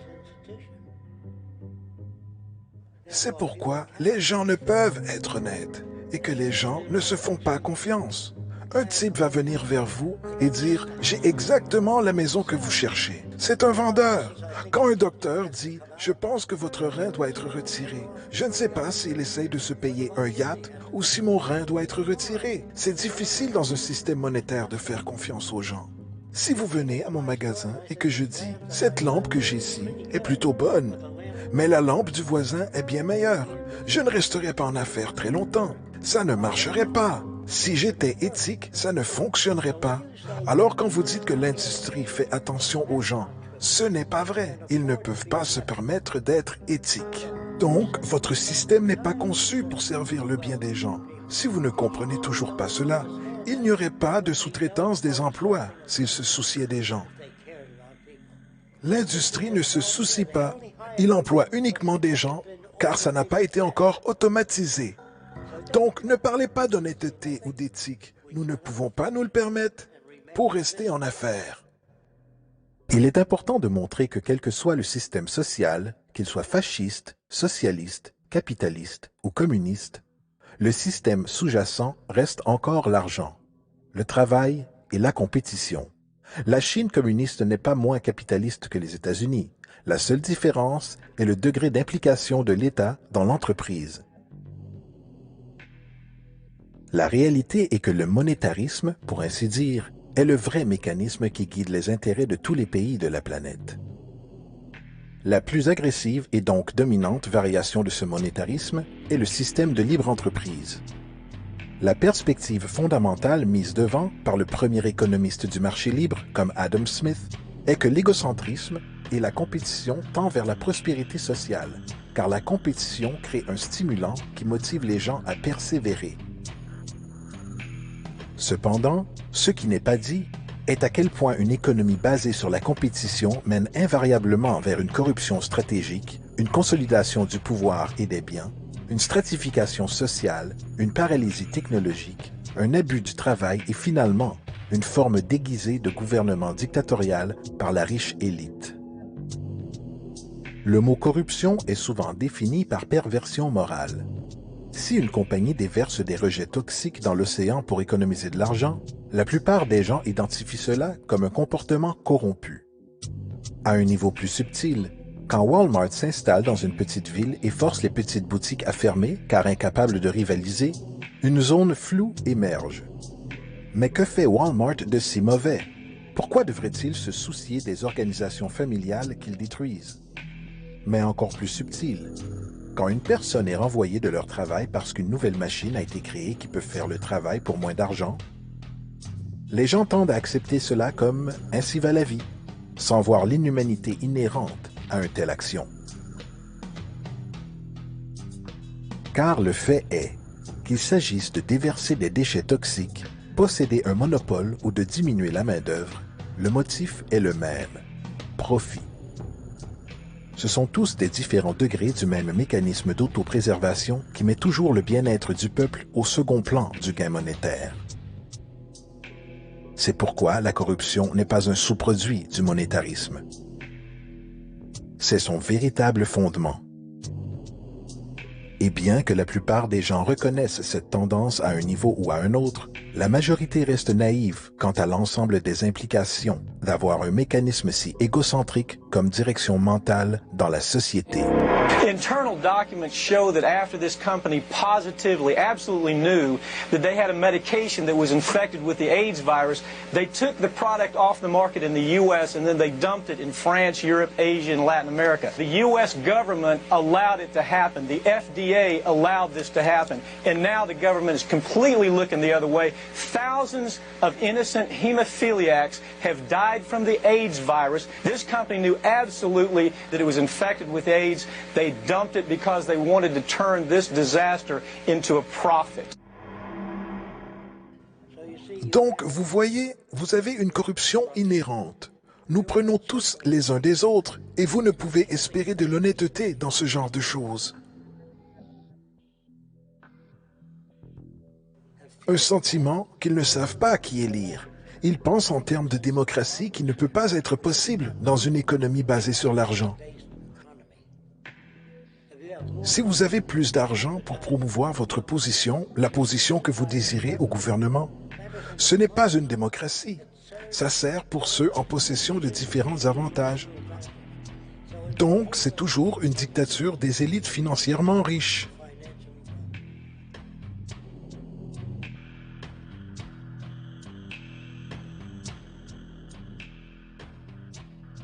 C'est pourquoi les gens ne peuvent être honnêtes et que les gens ne se font pas confiance. Un type va venir vers vous et dire « J'ai exactement la maison que vous cherchez ». C'est un vendeur. Quand un docteur dit « Je pense que votre rein doit être retiré », je ne sais pas s'il essaye de se payer un yacht ou si mon rein doit être retiré. C'est difficile dans un système monétaire de faire confiance aux gens. Si vous venez à mon magasin et que je dis « Cette lampe que j'ai ici est plutôt bonne », mais la lampe du voisin est bien meilleure, je ne resterai pas en affaires très longtemps. Ça ne marcherait pas. Si j'étais éthique, ça ne fonctionnerait pas. Alors quand vous dites que l'industrie fait attention aux gens, ce n'est pas vrai. Ils ne peuvent pas se permettre d'être éthiques. Donc, votre système n'est pas conçu pour servir le bien des gens. Si vous ne comprenez toujours pas cela, il n'y aurait pas de sous-traitance des emplois s'ils se souciaient des gens. L'industrie ne se soucie pas. Il emploie uniquement des gens car ça n'a pas été encore automatisé. Donc, ne parlez pas d'honnêteté ou d'éthique. Nous ne pouvons pas nous le permettre pour rester en affaires. Il est important de montrer que quel que soit le système social, qu'il soit fasciste, socialiste, capitaliste ou communiste, le système sous-jacent reste encore l'argent, le travail et la compétition. La Chine communiste n'est pas moins capitaliste que les États-Unis. La seule différence est le degré d'implication de l'État dans l'entreprise. La réalité est que le monétarisme, pour ainsi dire, est le vrai mécanisme qui guide les intérêts de tous les pays de la planète. La plus agressive et donc dominante variation de ce monétarisme est le système de libre entreprise. La perspective fondamentale mise devant par le premier économiste du marché libre, comme Adam Smith, est que l'égocentrisme et la compétition tendent vers la prospérité sociale, car la compétition crée un stimulant qui motive les gens à persévérer. Cependant, ce qui n'est pas dit est à quel point une économie basée sur la compétition mène invariablement vers une corruption stratégique, une consolidation du pouvoir et des biens, une stratification sociale, une paralysie technologique, un abus du travail et finalement une forme déguisée de gouvernement dictatorial par la riche élite. Le mot corruption est souvent défini par perversion morale. Si une compagnie déverse des rejets toxiques dans l'océan pour économiser de l'argent, la plupart des gens identifient cela comme un comportement corrompu. À un niveau plus subtil, quand Walmart s'installe dans une petite ville et force les petites boutiques à fermer car incapables de rivaliser, une zone floue émerge. Mais que fait Walmart de si mauvais? Pourquoi devrait-il se soucier des organisations familiales qu'ils détruisent? Mais encore plus subtil, quand une personne est renvoyée de leur travail parce qu'une nouvelle machine a été créée qui peut faire le travail pour moins d'argent, les gens tendent à accepter cela comme « ainsi va la vie », sans voir l'inhumanité inhérente à une telle action. Car le fait est qu'il s'agisse de déverser des déchets toxiques, posséder un monopole ou de diminuer la main-d'œuvre, le motif est le même, profit. Ce sont tous des différents degrés du même mécanisme d'autopréservation qui met toujours le bien-être du peuple au second plan du gain monétaire. C'est pourquoi la corruption n'est pas un sous-produit du monétarisme. C'est son véritable fondement. Et bien que la plupart des gens reconnaissent cette tendance à un niveau ou à un autre, la majorité reste naïve quant à l'ensemble des implications d'avoir un mécanisme si égocentrique comme direction mentale dans la société. Internal documents show that after this company positively, absolutely knew that they had a medication that was infected with the AIDS virus, they took the product off the market in the U.S. and then they dumped it in France, Europe, Asia, and Latin America. The U.S. government allowed it to happen. The FDA allowed this to happen. And now the government is completely looking the other way. Thousands of innocent hemophiliacs have died from the AIDS virus. This company knew absolutely that it was infected with AIDS. They dumped it because they wanted to turn this disaster into a profit. Donc, vous voyez, vous avez une corruption inhérente. Nous prenons tous les uns des autres et vous ne pouvez espérer de l'honnêteté dans ce genre de choses. Un sentiment qu'ils ne savent pas qui élire. Ils pensent en termes de démocratie qui ne peut pas être possible dans une économie basée sur l'argent. Si vous avez plus d'argent pour promouvoir votre position, la position que vous désirez au gouvernement, ce n'est pas une démocratie. Ça sert pour ceux en possession de différents avantages. Donc, c'est toujours une dictature des élites financièrement riches.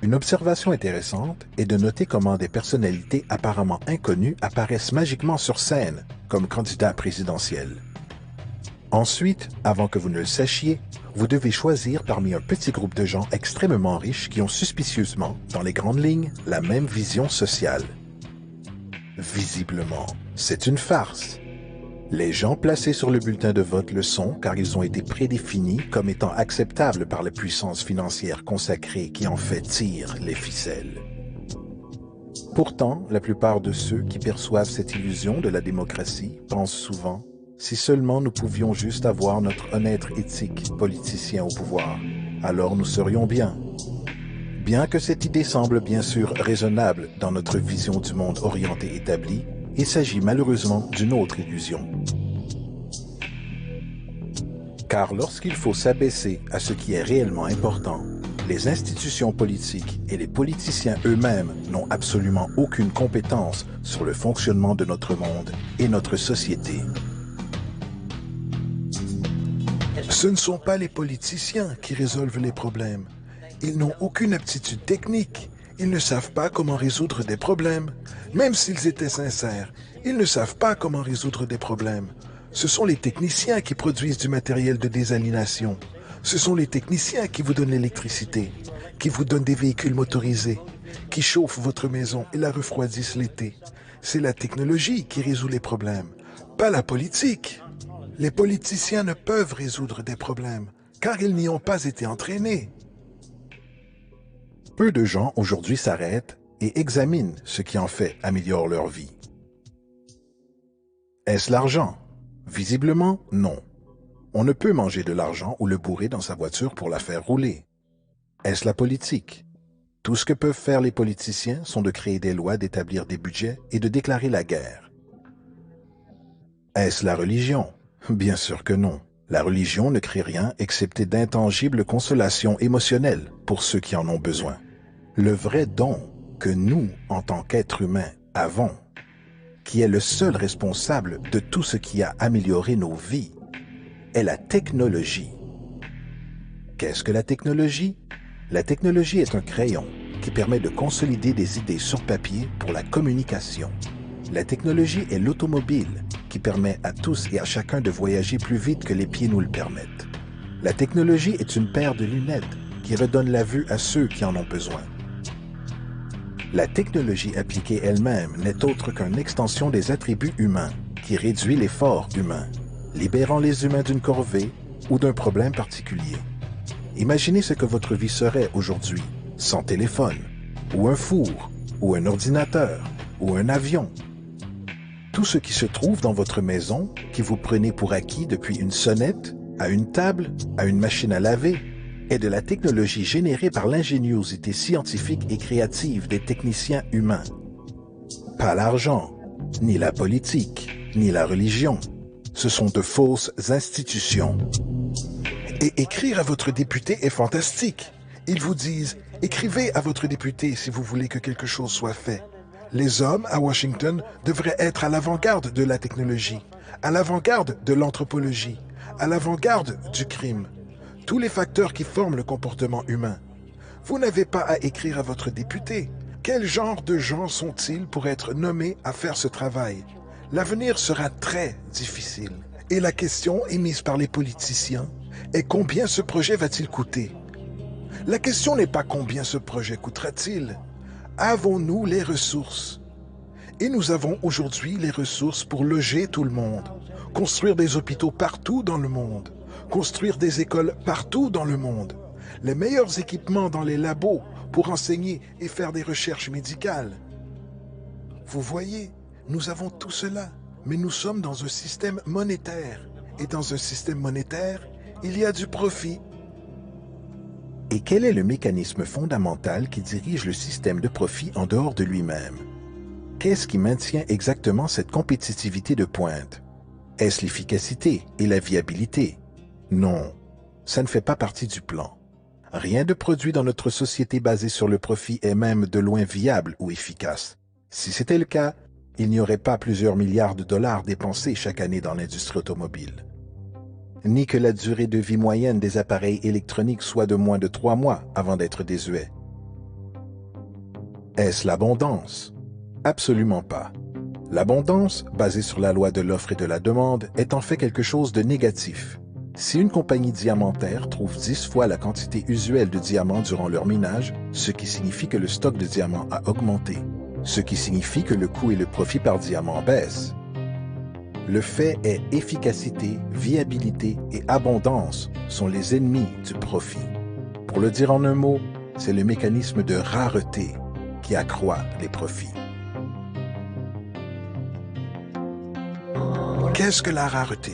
Une observation intéressante est de noter comment des personnalités apparemment inconnues apparaissent magiquement sur scène comme candidats présidentiels. Ensuite, avant que vous ne le sachiez, vous devez choisir parmi un petit groupe de gens extrêmement riches qui ont suspicieusement, dans les grandes lignes, la même vision sociale. Visiblement, c'est une farce. Les gens placés sur le bulletin de vote le sont car ils ont été prédéfinis comme étant acceptables par la puissance financière consacrée qui en fait tire les ficelles. Pourtant, la plupart de ceux qui perçoivent cette illusion de la démocratie pensent souvent « si seulement nous pouvions juste avoir notre honnête éthique politicien au pouvoir, alors nous serions bien ». Bien que cette idée semble bien sûr raisonnable dans notre vision du monde orienté établi, il s'agit malheureusement d'une autre illusion. Car lorsqu'il faut s'abaisser à ce qui est réellement important, les institutions politiques et les politiciens eux-mêmes n'ont absolument aucune compétence sur le fonctionnement de notre monde et notre société. Ce ne sont pas les politiciens qui résolvent les problèmes. Ils n'ont aucune aptitude technique. Ils ne savent pas comment résoudre des problèmes. Même s'ils étaient sincères, ils ne savent pas comment résoudre des problèmes. Ce sont les techniciens qui produisent du matériel de désalination. Ce sont les techniciens qui vous donnent l'électricité, qui vous donnent des véhicules motorisés, qui chauffent votre maison et la refroidissent l'été. C'est la technologie qui résout les problèmes, pas la politique. Les politiciens ne peuvent résoudre des problèmes, car ils n'y ont pas été entraînés. Peu de gens aujourd'hui s'arrêtent et examinent ce qui en fait améliore leur vie. Est-ce l'argent? Visiblement, non. On ne peut manger de l'argent ou le bourrer dans sa voiture pour la faire rouler. Est-ce la politique? Tout ce que peuvent faire les politiciens sont de créer des lois, d'établir des budgets et de déclarer la guerre. Est-ce la religion? Bien sûr que non. La religion ne crée rien excepté d'intangibles consolations émotionnelles pour ceux qui en ont besoin. Le vrai don que nous, en tant qu'êtres humains, avons, qui est le seul responsable de tout ce qui a amélioré nos vies, est la technologie. Qu'est-ce que la technologie? La technologie est un crayon qui permet de consolider des idées sur papier pour la communication. La technologie est l'automobile qui permet à tous et à chacun de voyager plus vite que les pieds nous le permettent. La technologie est une paire de lunettes qui redonne la vue à ceux qui en ont besoin. La technologie appliquée elle-même n'est autre qu'une extension des attributs humains qui réduit l'effort humain, libérant les humains d'une corvée ou d'un problème particulier. Imaginez ce que votre vie serait aujourd'hui sans téléphone, ou un four, ou un ordinateur, ou un avion. Tout ce qui se trouve dans votre maison, que vous prenez pour acquis depuis une sonnette, à une table, à une machine à laver, est de la technologie générée par l'ingéniosité scientifique et créative des techniciens humains. Pas l'argent, ni la politique, ni la religion. Ce sont de fausses institutions. Et écrire à votre député est fantastique. Ils vous disent, écrivez à votre député si vous voulez que quelque chose soit fait. Les hommes à Washington devraient être à l'avant-garde de la technologie, à l'avant-garde de l'anthropologie, à l'avant-garde du crime. Tous les facteurs qui forment le comportement humain. Vous n'avez pas à écrire à votre député. Quel genre de gens sont-ils pour être nommés à faire ce travail? L'avenir sera très difficile. Et la question émise par les politiciens est combien ce projet va-t-il coûter? La question n'est pas combien ce projet coûtera-t-il. Avons-nous les ressources? Et nous avons aujourd'hui les ressources pour loger tout le monde, construire des hôpitaux partout dans le monde, construire des écoles partout dans le monde, les meilleurs équipements dans les labos pour enseigner et faire des recherches médicales. Vous voyez, nous avons tout cela, mais nous sommes dans un système monétaire. Et dans un système monétaire, il y a du profit. Et quel est le mécanisme fondamental qui dirige le système de profit en dehors de lui-même? Qu'est-ce qui maintient exactement cette compétitivité de pointe? Est-ce l'efficacité et la viabilité? Non, ça ne fait pas partie du plan. Rien de produit dans notre société basée sur le profit est même de loin viable ou efficace. Si c'était le cas, il n'y aurait pas plusieurs milliards de dollars dépensés chaque année dans l'industrie automobile. Ni que la durée de vie moyenne des appareils électroniques soit de moins de 3 mois avant d'être désuet. Est-ce l'abondance? Absolument pas. L'abondance, basée sur la loi de l'offre et de la demande, est en fait quelque chose de négatif. Si une compagnie diamantaire trouve 10 fois la quantité usuelle de diamants durant leur minage, ce qui signifie que le stock de diamants a augmenté, ce qui signifie que le coût et le profit par diamant baissent. Le fait est efficacité, viabilité et abondance sont les ennemis du profit. Pour le dire en un mot, c'est le mécanisme de rareté qui accroît les profits. Qu'est-ce que la rareté?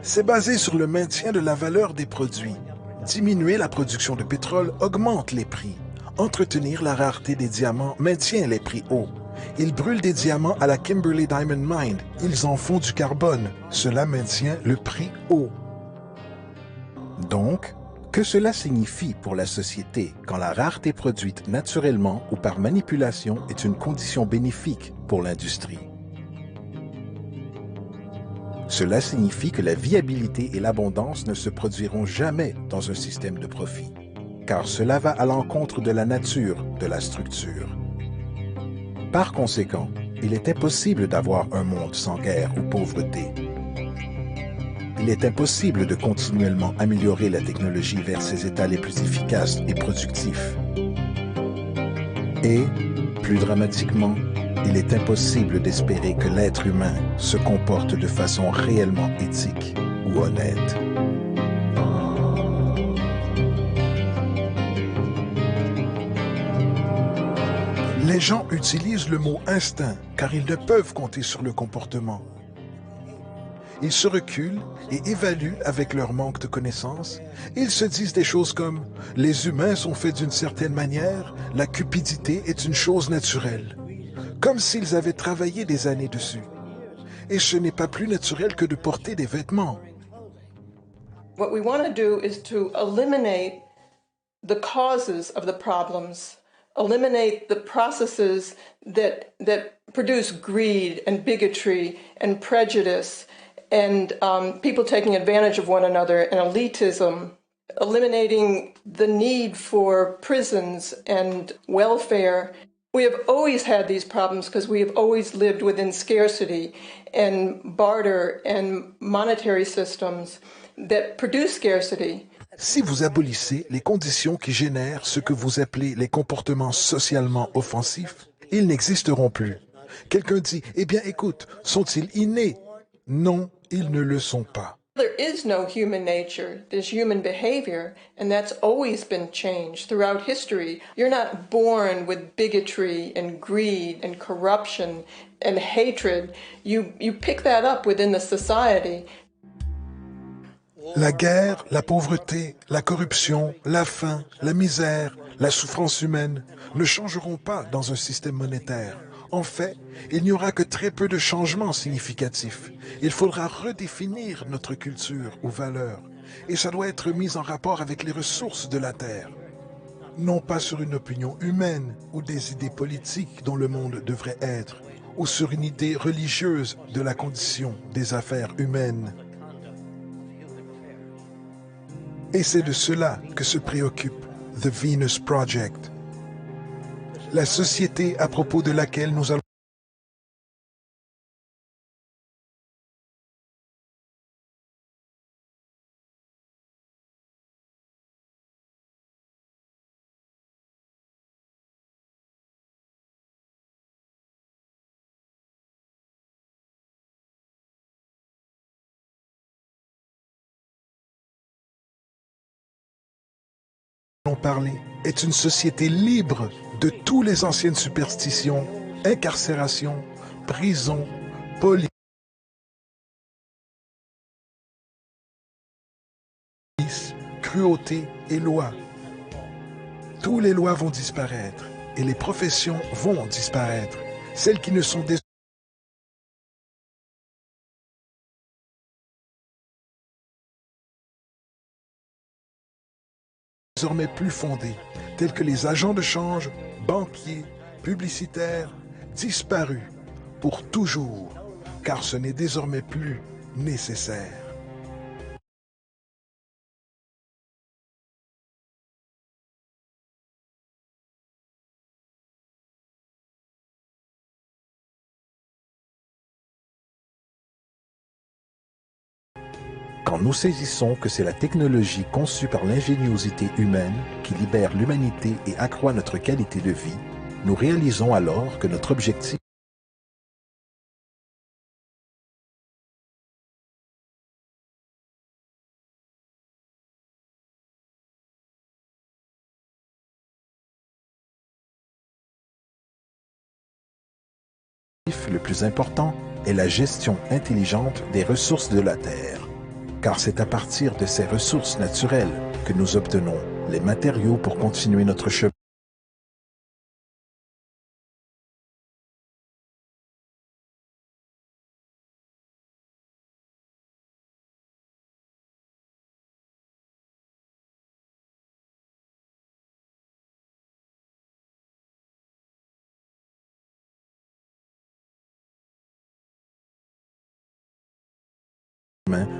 C'est basé sur le maintien de la valeur des produits. Diminuer la production de pétrole augmente les prix. Entretenir la rareté des diamants maintient les prix hauts. Ils brûlent des diamants à la Kimberley Diamond Mine. Ils en font du carbone. Cela maintient le prix haut. Donc, que cela signifie pour la société quand la rareté produite naturellement ou par manipulation est une condition bénéfique pour l'industrie? Cela signifie que la viabilité et l'abondance ne se produiront jamais dans un système de profit, car cela va à l'encontre de la nature de la structure. Par conséquent, il est impossible d'avoir un monde sans guerre ou pauvreté. Il est impossible de continuellement améliorer la technologie vers ses états les plus efficaces et productifs. Et, plus dramatiquement, il est impossible d'espérer que l'être humain se comporte de façon réellement éthique ou honnête. Les gens utilisent le mot instinct car ils ne peuvent compter sur le comportement. Ils se reculent et évaluent avec leur manque de connaissances. Ils se disent des choses comme « les humains sont faits d'une certaine manière, la cupidité est une chose naturelle », comme s'ils avaient travaillé des années dessus. Et ce n'est pas plus naturel que de porter des vêtements. What we want to do is to eliminate the causes of the problems, eliminate the processes that produce greed and bigotry and prejudice and people taking advantage of one another and elitism, eliminating the need for prisons and welfare. We have always had these problems because we have always lived within scarcity and barter and monetary systems that produce scarcity. Si vous abolissez les conditions qui génèrent ce que vous appelez les comportements socialement offensifs, ils n'existeront plus. Quelqu'un dit, eh bien écoute, sont-ils innés? Non, ils ne le sont pas. There is no human nature, there's human behavior, and that's always been changed throughout history. You're not born with bigotry and greed and corruption and hatred. You pick that up within the society. La guerre, la pauvreté, la corruption, la faim, la misère, la souffrance humaine ne changeront pas dans un système monétaire. En fait, il n'y aura que très peu de changements significatifs. Il faudra redéfinir notre culture ou valeurs, et ça doit être mis en rapport avec les ressources de la Terre. Non pas sur une opinion humaine ou des idées politiques dont le monde devrait être, ou sur une idée religieuse de la condition des affaires humaines. Et c'est de cela que se préoccupe The Venus Project, la société à propos de laquelle nous allons parler est une société libre de toutes les anciennes superstitions, incarcération, prison, police, cruauté et loi. Toutes les lois vont disparaître et les professions vont disparaître. Celles qui ne sont désormais plus fondées, telles que les agents de change, banquiers, publicitaires, disparus pour toujours, car ce n'est désormais plus nécessaire. Quand nous saisissons que c'est la technologie conçue par l'ingéniosité humaine qui libère l'humanité et accroît notre qualité de vie, nous réalisons alors que notre objectif le plus important est la gestion intelligente des ressources de la Terre. Car c'est à partir de ces ressources naturelles que nous obtenons les matériaux pour continuer notre chemin.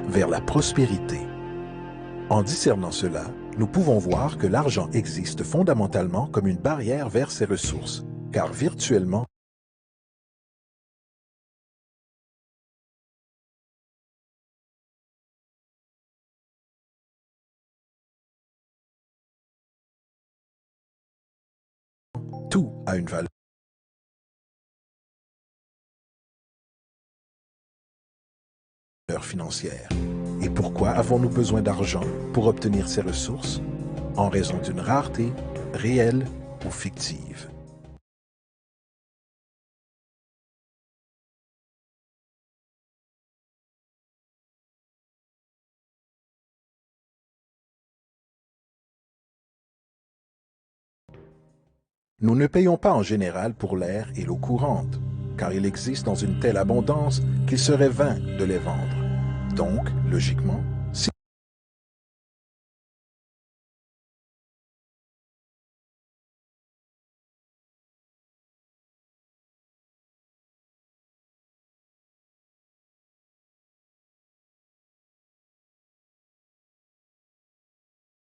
Vers la prospérité. En discernant cela, nous pouvons voir que l'argent existe fondamentalement comme une barrière vers ces ressources, car virtuellement, tout a une valeur financière. Et pourquoi avons-nous besoin d'argent pour obtenir ces ressources? En raison d'une rareté, réelle ou fictive. Nous ne payons pas en général pour l'air et l'eau courante, car il existe dans une telle abondance qu'il serait vain de les vendre. Donc, logiquement, si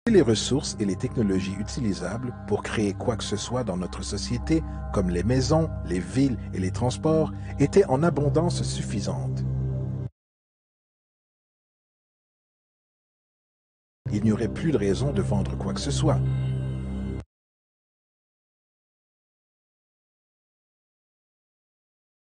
les ressources et les technologies utilisables pour créer quoi que ce soit dans notre société, comme les maisons, les villes et les transports, étaient en abondance suffisante. Il n'y aurait plus de raison de vendre quoi que ce soit.